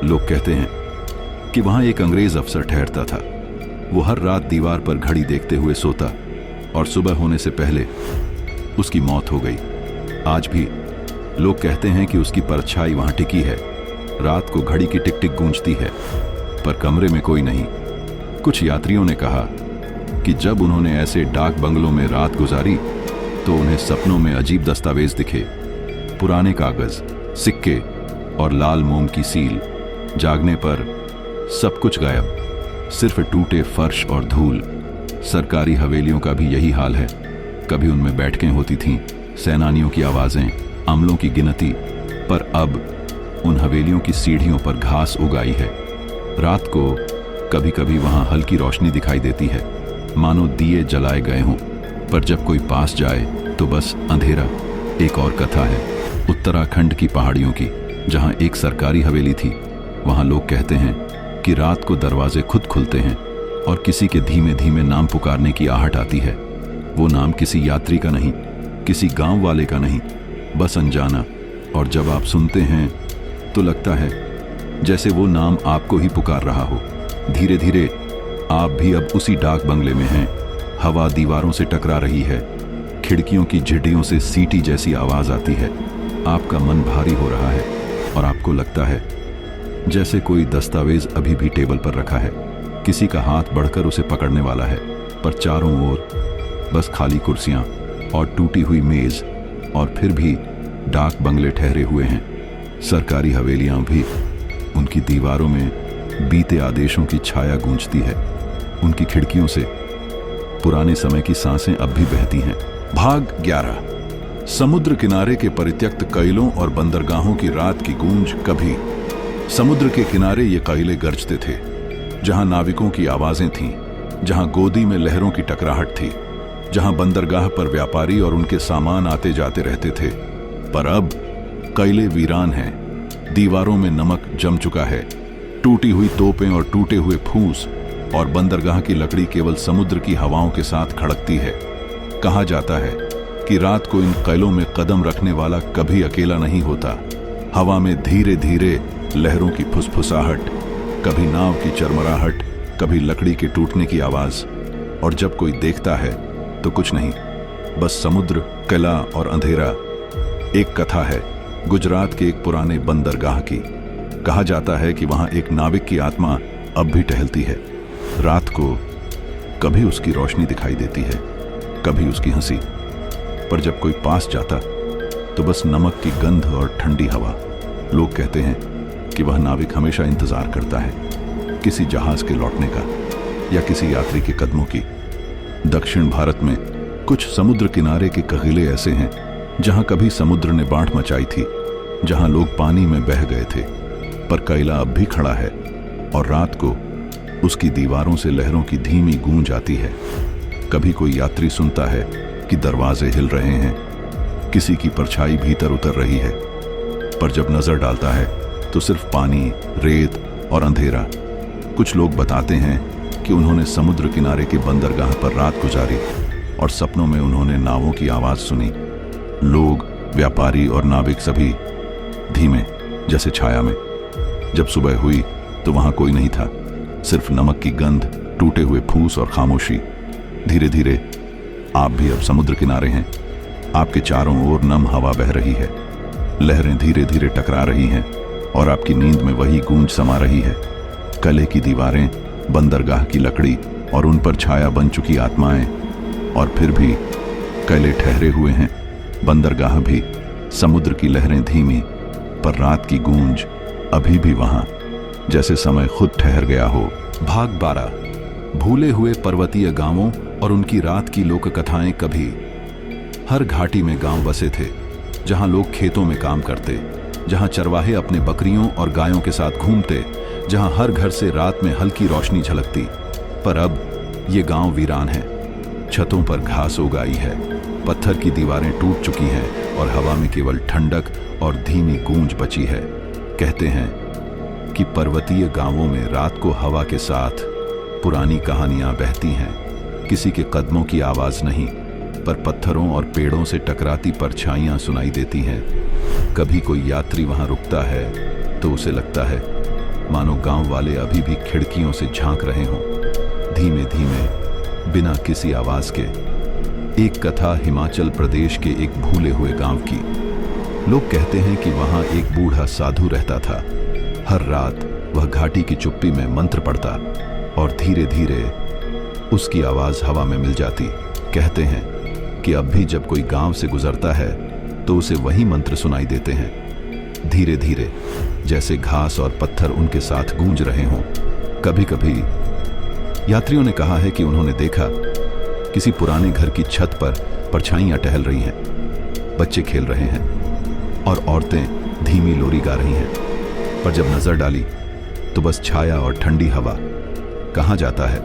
लोग कहते हैं कि वहां एक अंग्रेज अफसर ठहरता था। वो हर रात दीवार पर घड़ी देखते हुए सोता और सुबह होने से पहले उसकी मौत हो गई। आज भी लोग कहते हैं कि उसकी परछाई वहां टिकी है। रात को घड़ी की टिक टिक गूंजती है, पर कमरे में कोई नहीं। कुछ यात्रियों ने कहा कि जब उन्होंने ऐसे डाक बंगलों में रात गुजारी तो उन्हें सपनों में अजीब दस्तावेज दिखे, पुराने कागज, सिक्के और लाल मोम की सील। जागने पर सब कुछ गायब, सिर्फ टूटे फर्श और धूल। सरकारी हवेलियों का भी यही हाल है। कभी उनमें बैठकें होती थीं, सेनानियों की आवाजें, अमलों की गिनती। पर अब उन हवेलियों की सीढ़ियों पर घास उगाई है। रात को कभी कभी वहां हल्की रोशनी दिखाई देती है, मानो दिए जलाए गए हों, पर जब कोई पास जाए तो बस अंधेरा। एक और कथा है उत्तराखंड की पहाड़ियों की, जहां एक सरकारी हवेली थी। वहां लोग कहते हैं कि रात को दरवाजे खुद खुलते हैं और किसी के धीमे धीमे नाम पुकारने की आहट आती है। वो नाम किसी यात्री का नहीं, किसी गांव वाले का नहीं, बस अनजाना। और जब आप सुनते हैं तो लगता है जैसे वो नाम आपको ही पुकार रहा हो। धीरे धीरे आप भी अब उसी डाक बंगले में हैं। हवा दीवारों से टकरा रही है, खिड़कियों की झिड्डियों से सीटी जैसी आवाज आती है। आपका मन भारी हो रहा है और आपको लगता है जैसे कोई दस्तावेज अभी भी टेबल पर रखा है। किसी का हाथ बढ़कर उसे पकड़ने वाला है, पर चारों ओर बस खाली कुर्सियां और टूटी हुई मेज, और फिर भी डाक बंगले ठहरे हुए हैं। सरकारी हवेलियां भी, उनकी दीवारों में बीते आदेशों की छाया गूंजती है। उनकी खिड़कियों से पुराने समय की सांसें अब भी बहती हैं। भाग 11। समुद्र किनारे के परित्यक्त कैलों और बंदरगाहों की रात की गूंज। कभी समुद्र के किनारे ये कैले गरजते थे, जहां नाविकों की आवाजें थीं, जहां गोदी में लहरों की टकराहट थी, जहां बंदरगाह पर व्यापारी और उनके सामान आते जाते रहते थे। पर अब कैले वीरान हैं, दीवारों में नमक जम चुका है, टूटी हुई तोपें और टूटे हुए फूस, और बंदरगाह की लकड़ी केवल समुद्र की हवाओं के साथ खड़कती है। कहा जाता है कि रात को इन कैलों में कदम रखने वाला कभी अकेला नहीं होता। हवा में धीरे धीरे लहरों की फुसफुसाहट, कभी नाव की चरमराहट, कभी लकड़ी के टूटने की आवाज। और जब कोई देखता है तो कुछ नहीं, बस समुद्र, किला और अंधेरा। एक कथा है गुजरात के एक पुराने बंदरगाह की। कहा जाता है कि वहां एक नाविक की आत्मा अब भी टहलती है। रात को कभी उसकी रोशनी दिखाई देती है, कभी उसकी हंसी, पर जब कोई पास जाता तो बस नमक की गंध और ठंडी हवा। लोग कहते हैं कि वह नाविक हमेशा इंतजार करता है किसी जहाज के लौटने का या किसी यात्री के कदमों की। दक्षिण भारत में कुछ समुद्र किनारे के कबीले ऐसे हैं जहां कभी समुद्र ने बाढ़ मचाई थी, जहां लोग पानी में बह गए थे, पर कैला अब भी खड़ा है और रात को उसकी दीवारों से लहरों की धीमी गूंज आती है। कभी कोई यात्री सुनता है कि दरवाजे हिल रहे हैं, किसी की परछाई भीतर उतर रही है, पर जब नजर डालता है तो सिर्फ पानी, रेत और अंधेरा। कुछ लोग बताते हैं कि उन्होंने समुद्र किनारे के बंदरगाह पर रात गुजारी और सपनों में उन्होंने नावों की आवाज सुनी। लोग, व्यापारी और नाविक सभी धीमे, जैसे छाया में। जब सुबह हुई तो वहां कोई नहीं था, सिर्फ नमक की गंध, टूटे हुए फूस और खामोशी। धीरे धीरे आप भी अब समुद्र किनारे हैं। आपके चारों ओर नम हवा बह रही है, लहरें धीरे धीरे टकरा रही हैं और आपकी नींद में वही गूंज समा रही है। किले की दीवारें, बंदरगाह की लकड़ी और उन पर छाया बन चुकी आत्माएं। और फिर भी किले ठहरे हुए हैं, बंदरगाह भी, समुद्र की लहरें धीमी, पर रात की गूंज अभी भी वहां, जैसे समय खुद ठहर गया हो। भाग 12। भूले हुए पर्वतीय गांवों और उनकी रात की लोक कथाएं। कभी हर घाटी में गांव बसे थे, जहां लोग खेतों में काम करते, जहां चरवाहे अपने बकरियों और गायों के साथ घूमते, जहां हर घर से रात में हल्की रोशनी झलकती। पर अब ये गांव वीरान है। छतों पर घास उगाई है, पत्थर की दीवारें टूट चुकी हैं और हवा में केवल ठंडक और धीमी गूंज बची है। कहते हैं कि पर्वतीय गांवों में रात को हवा के साथ पुरानी कहानियां बहती हैं। किसी के कदमों की आवाज नहीं, पर पत्थरों और पेड़ों से टकराती परछाइयां सुनाई देती हैं। कभी कोई यात्री वहां रुकता है तो उसे लगता है मानो गांव वाले अभी भी खिड़कियों से झांक रहे हों, धीमे धीमे, बिना किसी आवाज के। एक कथा हिमाचल प्रदेश के एक भूले हुए गांव की। लोग कहते हैं कि वहां एक बूढ़ा साधु रहता था। हर रात वह घाटी की चुप्पी में मंत्र पढ़ता और धीरे धीरे उसकी आवाज हवा में मिल जाती। कहते हैं कि अब भी जब कोई गांव से गुजरता है तो उसे वही मंत्र सुनाई देते हैं, धीरे धीरे, जैसे घास और पत्थर उनके साथ गूंज रहे हों। कभी कभी यात्रियों ने कहा है कि उन्होंने देखा किसी पुराने घर की छत पर परछाइयां टहल रही हैं, बच्चे खेल रहे हैं और औरतें धीमी लोरी गा रही हैं। पर जब नजर डाली तो बस छाया और ठंडी हवा। कहा जाता है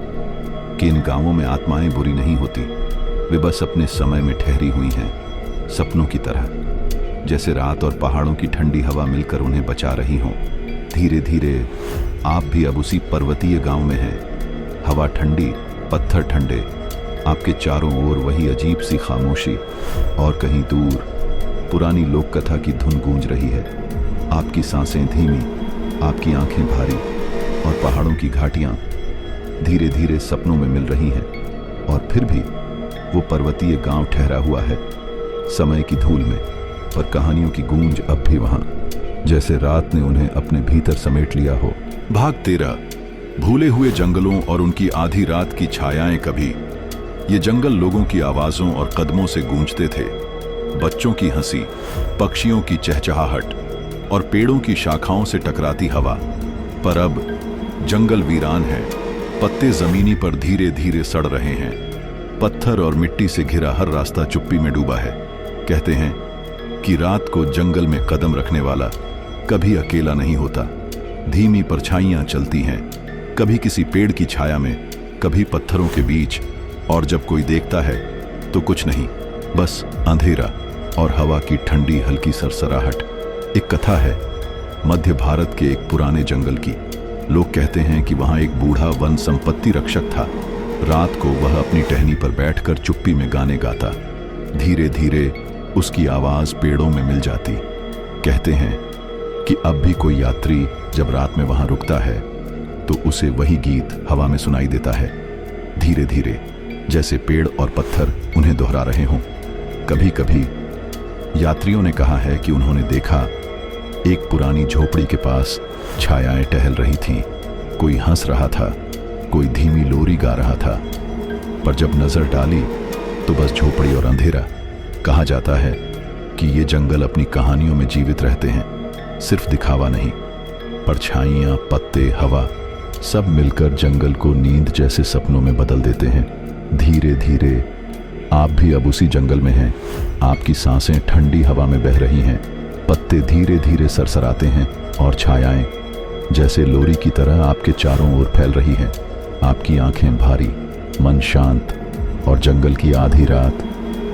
कि इन गांवों में आत्माएं बुरी नहीं होती, वे बस अपने समय में ठहरी हुई हैं, सपनों की तरह, जैसे रात और पहाड़ों की ठंडी हवा मिलकर उन्हें बचा रही हों। धीरे धीरे आप भी अब उसी पर्वतीय गांव में हैं। हवा ठंडी, पत्थर ठंडे, आपके चारों ओर वही अजीब सी खामोशी, और कहीं दूर पुरानी लोक कथा की धुन गूंज रही है। आपकी सांसें धीमी, आपकी आंखें भारी, और पहाड़ों की घाटियां धीरे धीरे सपनों में मिल रही हैं। और फिर भी वो पर्वतीय गांव ठहरा हुआ है, समय की धूल में, पर कहानियों की गूंज अब भी वहां, जैसे रात ने उन्हें अपने भीतर समेट लिया हो। भाग 13। भूले हुए जंगलों और उनकी आधी रात की छायाएं। कभी ये जंगल लोगों की आवाजों और कदमों से गूंजते थे, बच्चों की हंसी, पक्षियों की चहचहाहट और पेड़ों की शाखाओं से टकराती हवा। पर अब जंगल वीरान है, पत्ते जमीनी पर धीरे धीरे सड़ रहे हैं, पत्थर और मिट्टी से घिरा हर रास्ता चुप्पी में डूबा है। कहते हैं कि रात को जंगल में कदम रखने वाला कभी अकेला नहीं होता। धीमी परछाइयां चलती हैं, कभी किसी पेड़ की छाया में, कभी पत्थरों के बीच, और जब कोई देखता है तो कुछ नहीं, बस अंधेरा और हवा की ठंडी हल्की सरसराहट। एक कथा है मध्य भारत के एक पुराने जंगल की। लोग कहते हैं कि वहां एक बूढ़ा वन संपत्ति रक्षक था। रात को वह अपनी टहनी पर बैठकर चुप्पी में गाने गाता। धीरे धीरे उसकी आवाज पेड़ों में मिल जाती। कहते हैं कि अब भी कोई यात्री जब रात में वहां रुकता है तो उसे वही गीत हवा में सुनाई देता है, धीरे धीरे, जैसे पेड़ और पत्थर उन्हें दोहरा रहे हों। कभी कभी यात्रियों ने कहा है कि उन्होंने देखा एक पुरानी झोपड़ी के पास छायाएं टहल रही थीं। कोई हंस रहा था, कोई धीमी लोरी गा रहा था, पर जब नजर डाली तो बस झोपड़ी और अंधेरा। कहा जाता है कि ये जंगल अपनी कहानियों में जीवित रहते हैं, सिर्फ दिखावा नहीं। परछाइयां, पत्ते, हवा सब मिलकर जंगल को नींद जैसे सपनों में बदल देते हैं। धीरे धीरे आप भी अब उसी जंगल में हैं। आपकी सांसें ठंडी हवा में बह रही हैं, पत्ते धीरे धीरे सरसराते हैं, और छायाएं जैसे लोरी की तरह आपके चारों ओर फैल रही हैं। आपकी आंखें भारी, मन शांत, और जंगल की आधी रात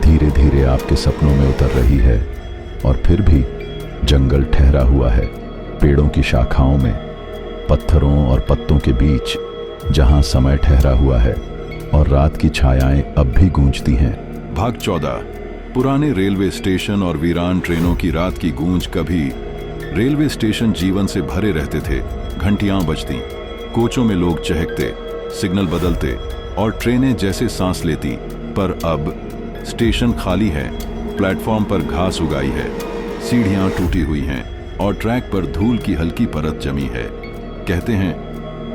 धीरे धीरे आपके सपनों में उतर रही है। और फिर भी जंगल ठहरा हुआ है, पेड़ों की शाखाओं में, पत्थरों और पत्तों के बीच, जहां समय ठहरा हुआ है और रात की छायाएं अब भी गूंजती हैं। भाग 14। पुराने रेलवे स्टेशन और वीरान ट्रेनों की रात की गूंज। कभी रेलवे स्टेशन जीवन से भरे रहते थे, घंटियां बजती, कोचों में लोग चहकते, सिग्नल बदलते, और ट्रेनें जैसे सांस लेती। पर अब स्टेशन खाली है, प्लेटफॉर्म पर घास उगाई है, सीढ़ियां टूटी हुई हैं, और ट्रैक पर धूल की हल्की परत जमी है। कहते हैं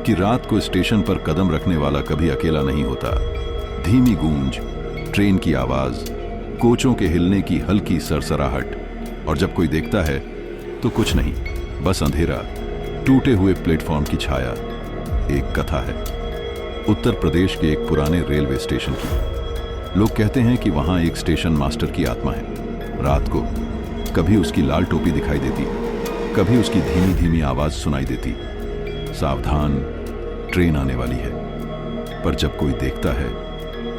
कि रात को स्टेशन पर कदम रखने वाला कभी अकेला नहीं होता। धीमी गूंज, ट्रेन की आवाज, कोचों के हिलने की हल्की सरसराहट, और जब कोई देखता है तो कुछ नहीं, बस अंधेरा, टूटे हुए प्लेटफॉर्म की छाया। एक कथा है उत्तर प्रदेश के एक पुराने रेलवे स्टेशन की। लोग कहते हैं कि वहां एक स्टेशन मास्टर की आत्मा है। रात को कभी उसकी लाल टोपी दिखाई देती, कभी उसकी धीमी धीमी आवाज सुनाई देती, सावधान, ट्रेन आने वाली है। पर जब कोई देखता है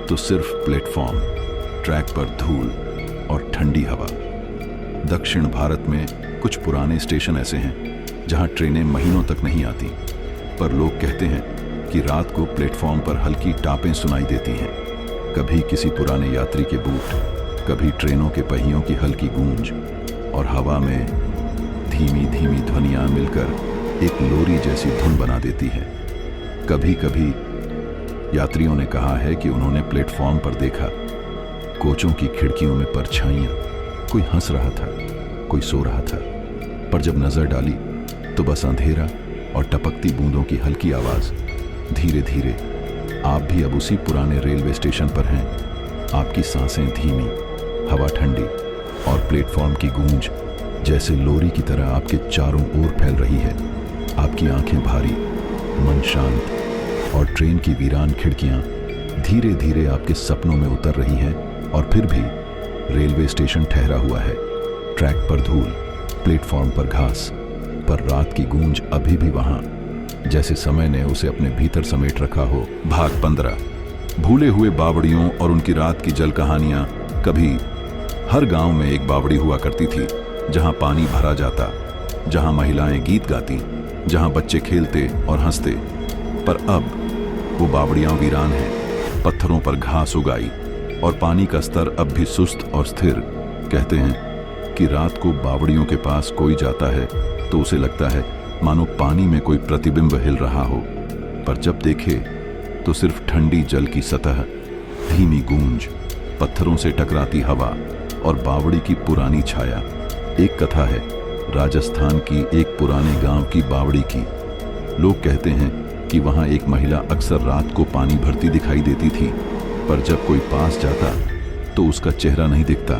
तो सिर्फ प्लेटफॉर्म, ट्रैक पर धूल और ठंडी हवा। दक्षिण भारत में कुछ पुराने स्टेशन ऐसे हैं जहां ट्रेनें महीनों तक नहीं आती, पर लोग कहते हैं कि रात को प्लेटफॉर्म पर हल्की टापें सुनाई देती हैं। कभी किसी पुराने यात्री के बूट, कभी ट्रेनों के पहियों की हल्की गूंज, और हवा में धीमी धीमी ध्वनियां मिलकर एक लोरी जैसी धुन बना देती हैं। कभी कभी यात्रियों ने कहा है कि उन्होंने प्लेटफॉर्म पर देखा कोचों की खिड़कियों में परछाइयां, कोई हंस रहा था, कोई सो रहा था, पर जब नजर डाली तो बस अंधेरा और टपकती बूंदों की हल्की आवाज। धीरे धीरे आप भी अब उसी पुराने रेलवे स्टेशन पर हैं। आपकी सांसें धीमी, हवा ठंडी, और प्लेटफॉर्म की गूंज जैसे लोरी की तरह आपके चारों ओर फैल रही है। आपकी आंखें भारी, मन शांत, और ट्रेन की वीरान खिड़कियां धीरे धीरे आपके सपनों में उतर रही हैं। और फिर भी रेलवे स्टेशन ठहरा हुआ है, ट्रैक पर धूल, प्लेटफॉर्म पर घास, पर रात की गूंज अभी भी वहां, जैसे समय ने उसे अपने भीतर समेट रखा हो। भाग 15। भूले हुए बावड़ियों और उनकी रात की जल कहानियां। कभी हर गांव में एक बावड़ी हुआ करती थी, जहां पानी भरा जाता, जहां महिलाएं गीत गाती, जहां बच्चे खेलते और हंसते। पर अब वो बावड़ियां वीरान हैं, पत्थरों पर घास उगाई और पानी का स्तर अब भी सुस्त और स्थिर। कहते हैं कि रात को बावड़ियों के पास कोई जाता है तो उसे लगता है मानो पानी में कोई प्रतिबिंब हिल रहा हो, पर जब देखे तो सिर्फ ठंडी जल की सतह, धीमी गूंज, पत्थरों से टकराती हवा और बावड़ी की पुरानी छाया। एक कथा है राजस्थान की एक पुराने गांव की बावड़ी की। लोग कहते हैं कि वहां एक महिला अक्सर रात को पानी भरती दिखाई देती थी, पर जब कोई पास जाता तो उसका चेहरा नहीं दिखता,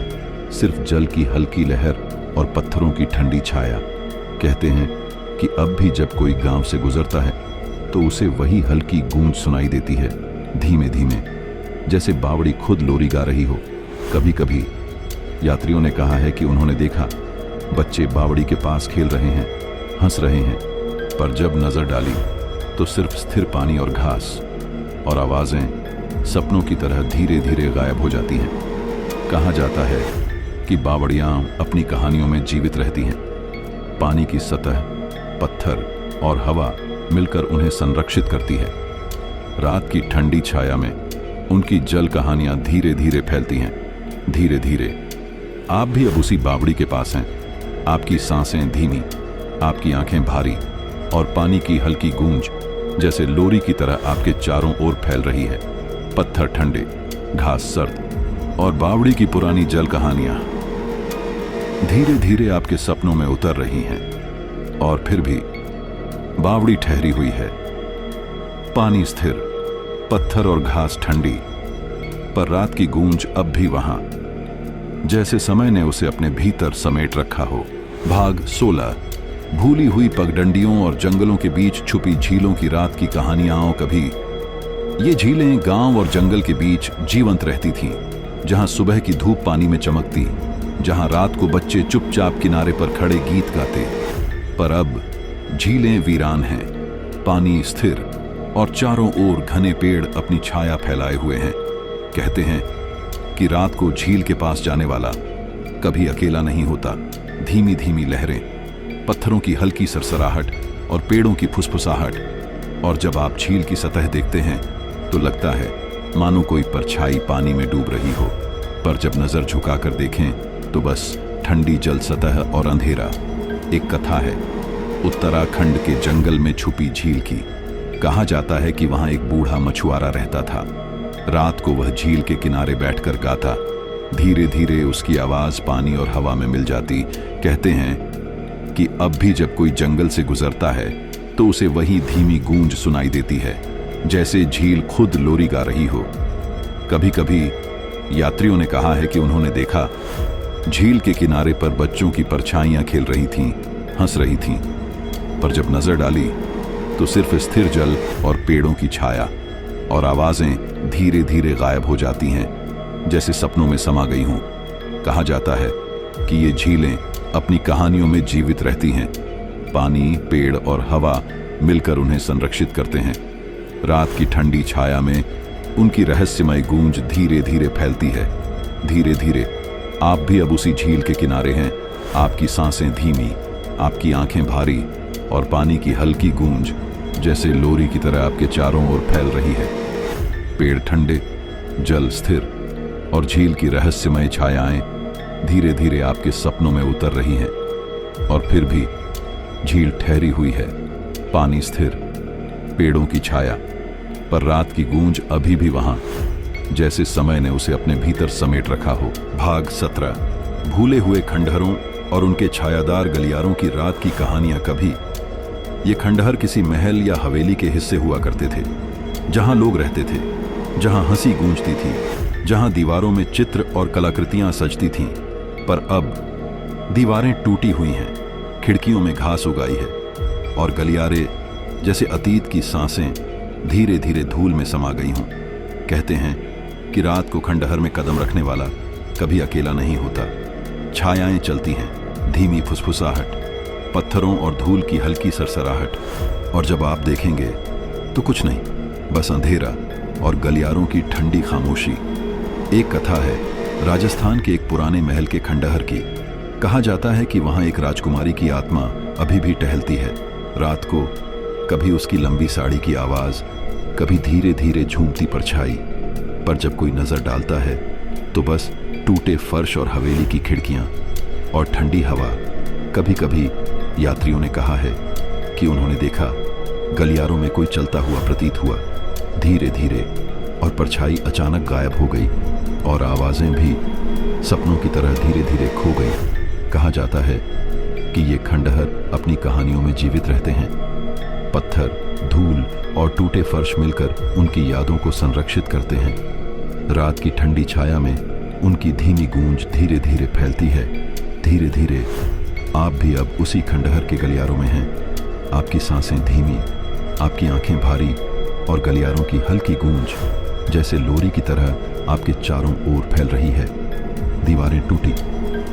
सिर्फ जल की हल्की लहर और पत्थरों की ठंडी छाया। कहते हैं कि अब भी जब कोई गांव से गुजरता है तो उसे वही हल्की गूंज सुनाई देती है, धीमे धीमे, जैसे बावड़ी खुद लोरी गा रही हो। कभी कभी यात्रियों ने कहा है कि उन्होंने देखा बच्चे बावड़ी के पास खेल रहे हैं, हंस रहे हैं, पर जब नजर डाली तो सिर्फ स्थिर पानी और घास, और आवाजें सपनों की तरह धीरे धीरे गायब हो जाती हैं। कहा जाता है कि बावड़ियां अपनी कहानियों में जीवित रहती हैं। पानी की सतह, पत्थर और हवा मिलकर उन्हें संरक्षित करती है। रात की ठंडी छाया में उनकी जल कहानियां धीरे धीरे फैलती हैं। धीरे धीरे आप भी अब उसी बावड़ी के पास हैं। आपकी सांसें धीमी, आपकी आंखें भारी और पानी की हल्की गूंज जैसे लोरी की तरह आपके चारों ओर फैल रही है। पत्थर ठंडे, घास सर्द और बावड़ी की पुरानी जल कहानियां धीरे धीरे आपके सपनों में उतर रही हैं। और फिर भी बावड़ी ठहरी हुई है, पानी स्थिर, पत्थर और घास ठंडी, पर रात की गूंज अब भी वहां, जैसे समय ने उसे अपने भीतर समेट रखा हो। भाग 16। भूली हुई पगडंडियों और जंगलों के बीच छुपी झीलों की रात की कहानियां। कभी ये झीलें गांव और जंगल के बीच जीवंत रहती थीं, जहां सुबह की धूप पानी में चमकती, जहां रात को बच्चे चुपचाप किनारे पर खड़े गीत गाते। पर अब झीलें वीरान हैं, पानी स्थिर और चारों ओर घने पेड़ अपनी छाया फैलाए हुए हैं। कहते हैं कि रात को झील के पास जाने वाला कभी अकेला नहीं होता। धीमी धीमी लहरें, पत्थरों की हल्की सरसराहट और पेड़ों की फुसफुसाहट, और जब आप झील की सतह देखते हैं तो लगता है मानो कोई परछाई पानी में डूब रही हो, पर जब नजर झुकाकर देखें तो बस ठंडी जल सतह और अंधेरा। एक कथा है उत्तराखंड के जंगल में छुपी झील की। कहा जाता है कि वहां एक बूढ़ा मछुआरा रहता था। रात को वह झील के किनारे बैठकर गाता, धीरे धीरे उसकी आवाज पानी और हवा में मिल जाती। कहते हैं कि अब भी जब कोई जंगल से गुजरता है तो उसे वही धीमी गूंज सुनाई देती है, जैसे झील खुद लोरी गा रही हो। कभी कभी यात्रियों ने कहा है कि उन्होंने देखा झील के किनारे पर बच्चों की परछाइयां खेल रही थीं, हंस रही थीं, पर जब नजर डाली तो सिर्फ स्थिर जल और पेड़ों की छाया, और आवाजें धीरे धीरे गायब हो जाती हैं, जैसे सपनों में समा गई हों। कहा जाता है कि ये झीलें अपनी कहानियों में जीवित रहती हैं। पानी, पेड़ और हवा मिलकर उन्हें संरक्षित करते हैं। रात की ठंडी छाया में उनकी रहस्यमय गूंज धीरे धीरे फैलती है। धीरे धीरे आप भी अब उसी झील के किनारे हैं। आपकी सांसें धीमी, आपकी आंखें भारी और पानी की हल्की गूंज जैसे लोरी की तरह आपके चारों ओर फैल रही है। पेड़ ठंडे, जल स्थिर और झील की रहस्यमय छायाएं धीरे धीरे आपके सपनों में उतर रही हैं। और फिर भी झील ठहरी हुई है, पानी स्थिर, पेड़ों की छाया, पर रात की गूंज अभी भी वहां, जैसे समय ने उसे अपने भीतर समेट रखा हो। भाग 17। भूले हुए खंडहरों और उनके छायादार गलियारों की रात की कहानियां। कभी ये खंडहर किसी महल या हवेली के हिस्से हुआ करते थे, जहां लोग रहते थे, जहां हंसी गूंजती थी, जहां दीवारों में चित्र और कलाकृतियां सजती थीं। पर अब दीवारें टूटी हुई हैं, खिड़कियों में घास उगाई है और गलियारे जैसे अतीत की सांसें धीरे धीरे धूल में समा गई हों। कहते हैं कि रात को खंडहर में कदम रखने वाला कभी अकेला नहीं होता। छायाएं चलती हैं, धीमी फुसफुसाहट, पत्थरों और धूल की हल्की सरसराहट। और जब आप देखेंगे तो कुछ नहीं, बस अंधेरा और गलियारों की ठंडी खामोशी। एक कथा है राजस्थान के एक पुराने महल के खंडहर की। कहा जाता है कि वहां एक राजकुमारी की आत्मा अभी भी टहलती है। रात को कभी उसकी लंबी साड़ी की आवाज, कभी धीरे धीरे झूमती परछाई। पर जब कोई नजर डालता है तो बस टूटे फर्श और हवेली की खिड़कियां और ठंडी हवा। कभी कभी यात्रियों ने कहा है कि उन्होंने देखा गलियारों में कोई चलता हुआ प्रतीत हुआ, धीरे धीरे, और परछाई अचानक गायब हो गई और आवाजें भी सपनों की तरह धीरे धीरे खो गई। कहा जाता है कि ये खंडहर अपनी कहानियों में जीवित रहते हैं। पत्थर, धूल और टूटे फर्श मिलकर उनकी यादों को संरक्षित करते हैं। रात की ठंडी छाया में उनकी धीमी गूंज धीरे धीरे फैलती है। धीरे धीरे आप भी अब उसी खंडहर के गलियारों में हैं। आपकी सांसें धीमी, आपकी आंखें भारी, और गलियारों की हल्की गूंज जैसे लोरी की तरह आपके चारों ओर फैल रही है। दीवारें टूटी,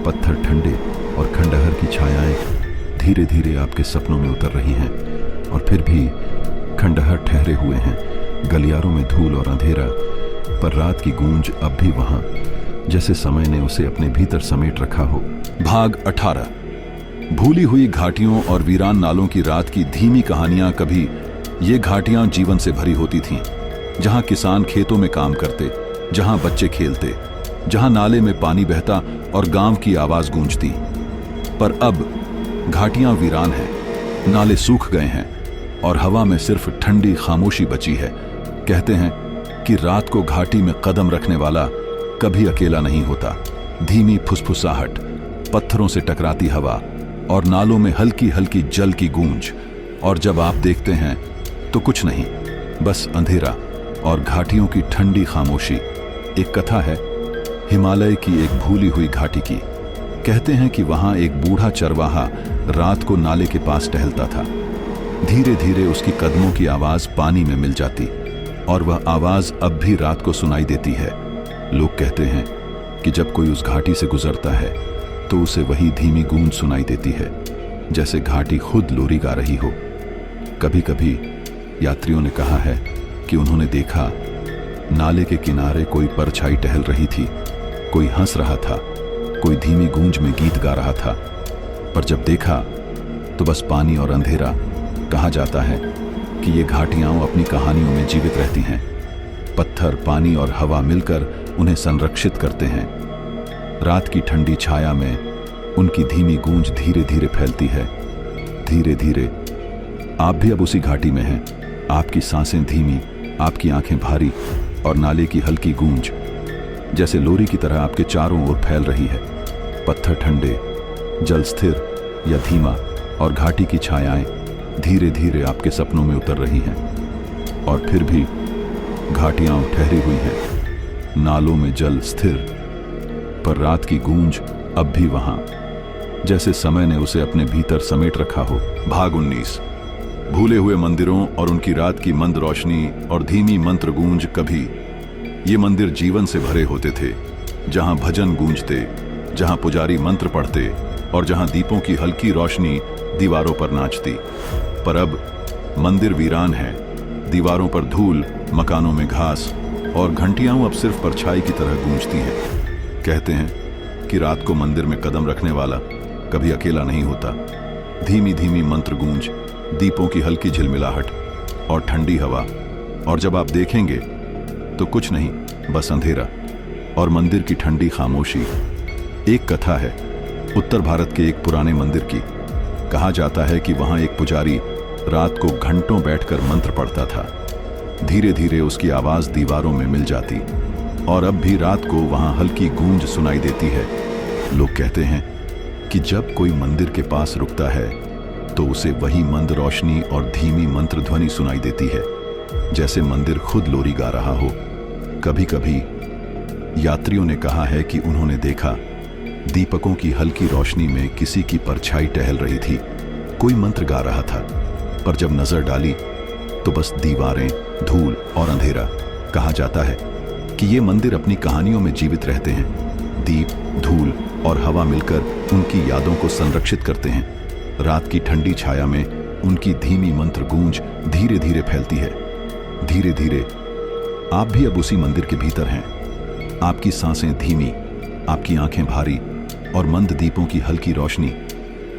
पत्थर ठंडे और खंडहर की छायाएं धीरे धीरे आपके सपनों में उतर रही हैं। और फिर भी खंडहर ठहरे हुए हैं, गलियारों में धूल और अंधेरा, पर रात की गूंज अब भी वहां, जैसे समय ने उसे अपने भीतर समेट रखा हो। भाग 18। भूली हुई घाटियों और वीरान नालों की रात की धीमी कहानियां। कभी ये घाटियां जीवन से भरी होती थीं, जहां किसान खेतों में काम करते, जहां बच्चे खेलते, जहां नाले में पानी बहता और गांव की आवाज गूंजती। पर अब घाटियां वीरान हैं, नाले सूख गए हैं और हवा में सिर्फ ठंडी खामोशी बची है। कहते हैं कि रात को घाटी में कदम रखने वाला कभी अकेला नहीं होता। धीमी फुसफुसाहट, पत्थरों से टकराती हवा और नालों में हल्की हल्की जल की गूंज। और जब आप देखते हैं तो कुछ नहीं, बस अंधेरा और घाटियों की ठंडी खामोशी। एक कथा है हिमालय की एक भूली हुई घाटी की। कहते हैं कि वहां एक बूढ़ा चरवाहा रात को नाले के पास टहलता था। धीरे धीरे उसकी कदमों की आवाज पानी में मिल जाती और वह आवाज अब भी रात को सुनाई देती है। लोग कहते हैं कि जब कोई उस घाटी से गुजरता है तो उसे वही धीमी गूंज सुनाई देती है, जैसे घाटी खुद लोरी गा रही हो। कभी कभी यात्रियों ने कहा है कि उन्होंने देखा नाले के किनारे कोई परछाई टहल रही थी, कोई हंस रहा था, कोई धीमी गूंज में गीत गा रहा था। पर जब देखा तो बस पानी और अंधेरा। कहा जाता है कि ये घाटियां अपनी कहानियों में जीवित रहती हैं। पत्थर, पानी और हवा मिलकर उन्हें संरक्षित करते हैं। रात की ठंडी छाया में उनकी धीमी गूंज धीरे धीरे फैलती है। धीरे धीरे आप भी अब उसी घाटी में हैं। आपकी सांसें धीमी, आपकी आंखें भारी, और नाले की हल्की गूंज जैसे लोरी की तरह आपके चारों ओर फैल रही है। पत्थर ठंडे, जल स्थिर या धीमा, और घाटी की छायाएं धीरे धीरे आपके सपनों में उतर रही हैं। और फिर भी घाटियां ठहरी हुई हैं, नालों में जल स्थिर, पर रात की गूंज अब भी वहां, जैसे समय ने उसे अपने भीतर समेट रखा हो। भाग 19। भूले हुए मंदिरों और उनकी रात की मंद रोशनी और धीमी मंत्र गूंज। कभी ये मंदिर जीवन से भरे होते थे, जहां भजन गूंजते, जहां पुजारी मंत्र पढ़ते और जहां दीपों की हल्की रोशनी दीवारों पर नाचती। पर अब मंदिर वीरान है, दीवारों पर धूल, मकानों में घास, और घंटियां अब सिर्फ परछाई की तरह गूंजती हैं। कहते हैं कि रात को मंदिर में कदम रखने वाला कभी अकेला नहीं होता। धीमी धीमी मंत्र गूंज, दीपों की हल्की झिलमिलाहट और ठंडी हवा। और जब आप देखेंगे तो कुछ नहीं, बस अंधेरा और मंदिर की ठंडी खामोशी। एक कथा है उत्तर भारत के एक पुराने मंदिर की। कहा जाता है कि वहां एक पुजारी रात को घंटों बैठकर मंत्र पढ़ता था। धीरे धीरे उसकी आवाज दीवारों में मिल जाती और अब भी रात को वहां हल्की गूंज सुनाई देती है। लोग कहते हैं कि जब कोई मंदिर के पास रुकता है तो उसे वही मंद रोशनी और धीमी मंत्र ध्वनि सुनाई देती है, जैसे मंदिर खुद लोरी गा रहा हो। कभी कभी यात्रियों ने कहा है कि उन्होंने देखा दीपकों की हल्की रोशनी में किसी की परछाई टहल रही थी, कोई मंत्र गा रहा था। पर जब नजर डाली तो बस दीवारें, धूल और अंधेरा। कहा जाता है कि ये मंदिर अपनी कहानियों में जीवित रहते हैं। दीप, धूल और हवा मिलकर उनकी यादों को संरक्षित करते हैं। रात की ठंडी छाया में उनकी धीमी मंत्र गूंज धीरे धीरे फैलती है। धीरे धीरे आप भी अब उसी मंदिर के भीतर हैं। आपकी सांसें धीमी, आपकी आंखें भारी और मंद दीपों की हल्की रोशनी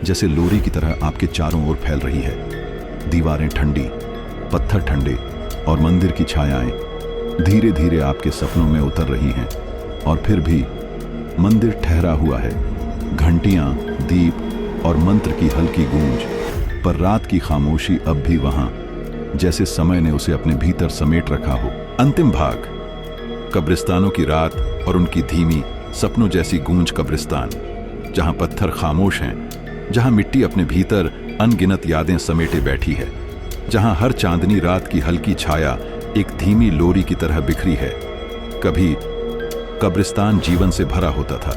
जैसे लोरी की तरह आपके चारों ओर फैल रही है। दीवारें ठंडी, पत्थर ठंडे और मंदिर की छायाएं धीरे धीरे आपके सपनों में उतर रही हैं। और फिर भी मंदिर ठहरा हुआ है, घंटियां, दीप और मंत्र की हल्की गूंज, पर रात की खामोशी अब भी वहां, जैसे समय ने उसे अपने भीतर समेट रखा हो। अंतिम भाग, कब्रिस्तानों की रात और उनकी धीमी सपनों जैसी गूंज। कब्रिस्तान जहां पत्थर खामोश हैं, जहां मिट्टी अपने भीतर अनगिनत यादें समेटे बैठी है, जहां हर चांदनी रात की हल्की छाया एक धीमी लोरी की तरह बिखरी है। कभी कब्रिस्तान जीवन से भरा होता था,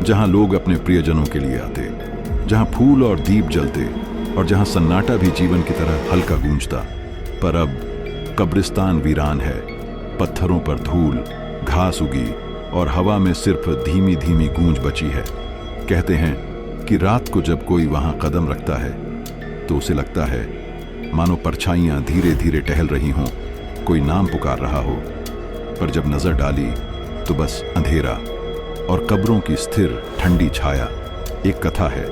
जहां लोग अपने प्रियजनों के लिए आते, जहां फूल और दीप जलते और जहां सन्नाटा भी जीवन की तरह हल्का गूंजता। पर अब कब्रिस्तान वीरान है, पत्थरों पर धूल, घास उगी और हवा में सिर्फ धीमी धीमी गूंज बची है। कहते हैं कि रात को जब कोई वहां कदम रखता है तो उसे लगता है मानो परछाइयां धीरे धीरे टहल रही हों, कोई नाम पुकार रहा हो। पर जब नजर डाली तो बस अंधेरा और कब्रों की स्थिर ठंडी छाया। एक कथा है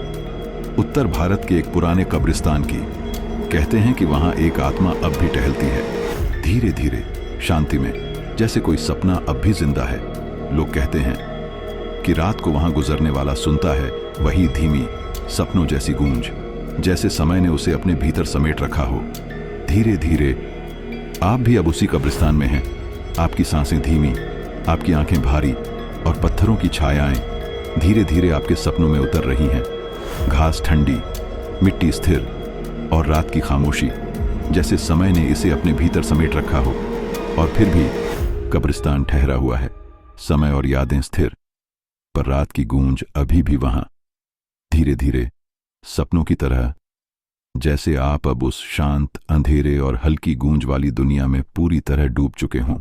उत्तर भारत के एक पुराने कब्रिस्तान की। कहते हैं कि वहां एक आत्मा अब भी टहलती है, धीरे धीरे, शांति में, जैसे कोई सपना अब भी जिंदा है। लोग कहते हैं कि रात को वहां गुजरने वाला सुनता है वही धीमी सपनों जैसी गूंज, जैसे समय ने उसे अपने भीतर समेट रखा हो। धीरे धीरे आप भी अब उसी कब्रिस्तान में हैं। आपकी सांसें धीमी, आपकी आंखें भारी और पत्थरों की छायाएं धीरे धीरे आपके सपनों में उतर रही हैं। घास ठंडी, मिट्टी स्थिर और रात की खामोशी, जैसे समय ने इसे अपने भीतर समेट रखा हो। और फिर भी कब्रिस्तान ठहरा हुआ है, समय और यादें स्थिर, पर रात की गूंज अभी भी वहां, धीरे धीरे, सपनों की तरह। जैसे आप अब उस शांत, अंधेरे और हल्की गूंज वाली दुनिया में पूरी तरह डूब चुके हों।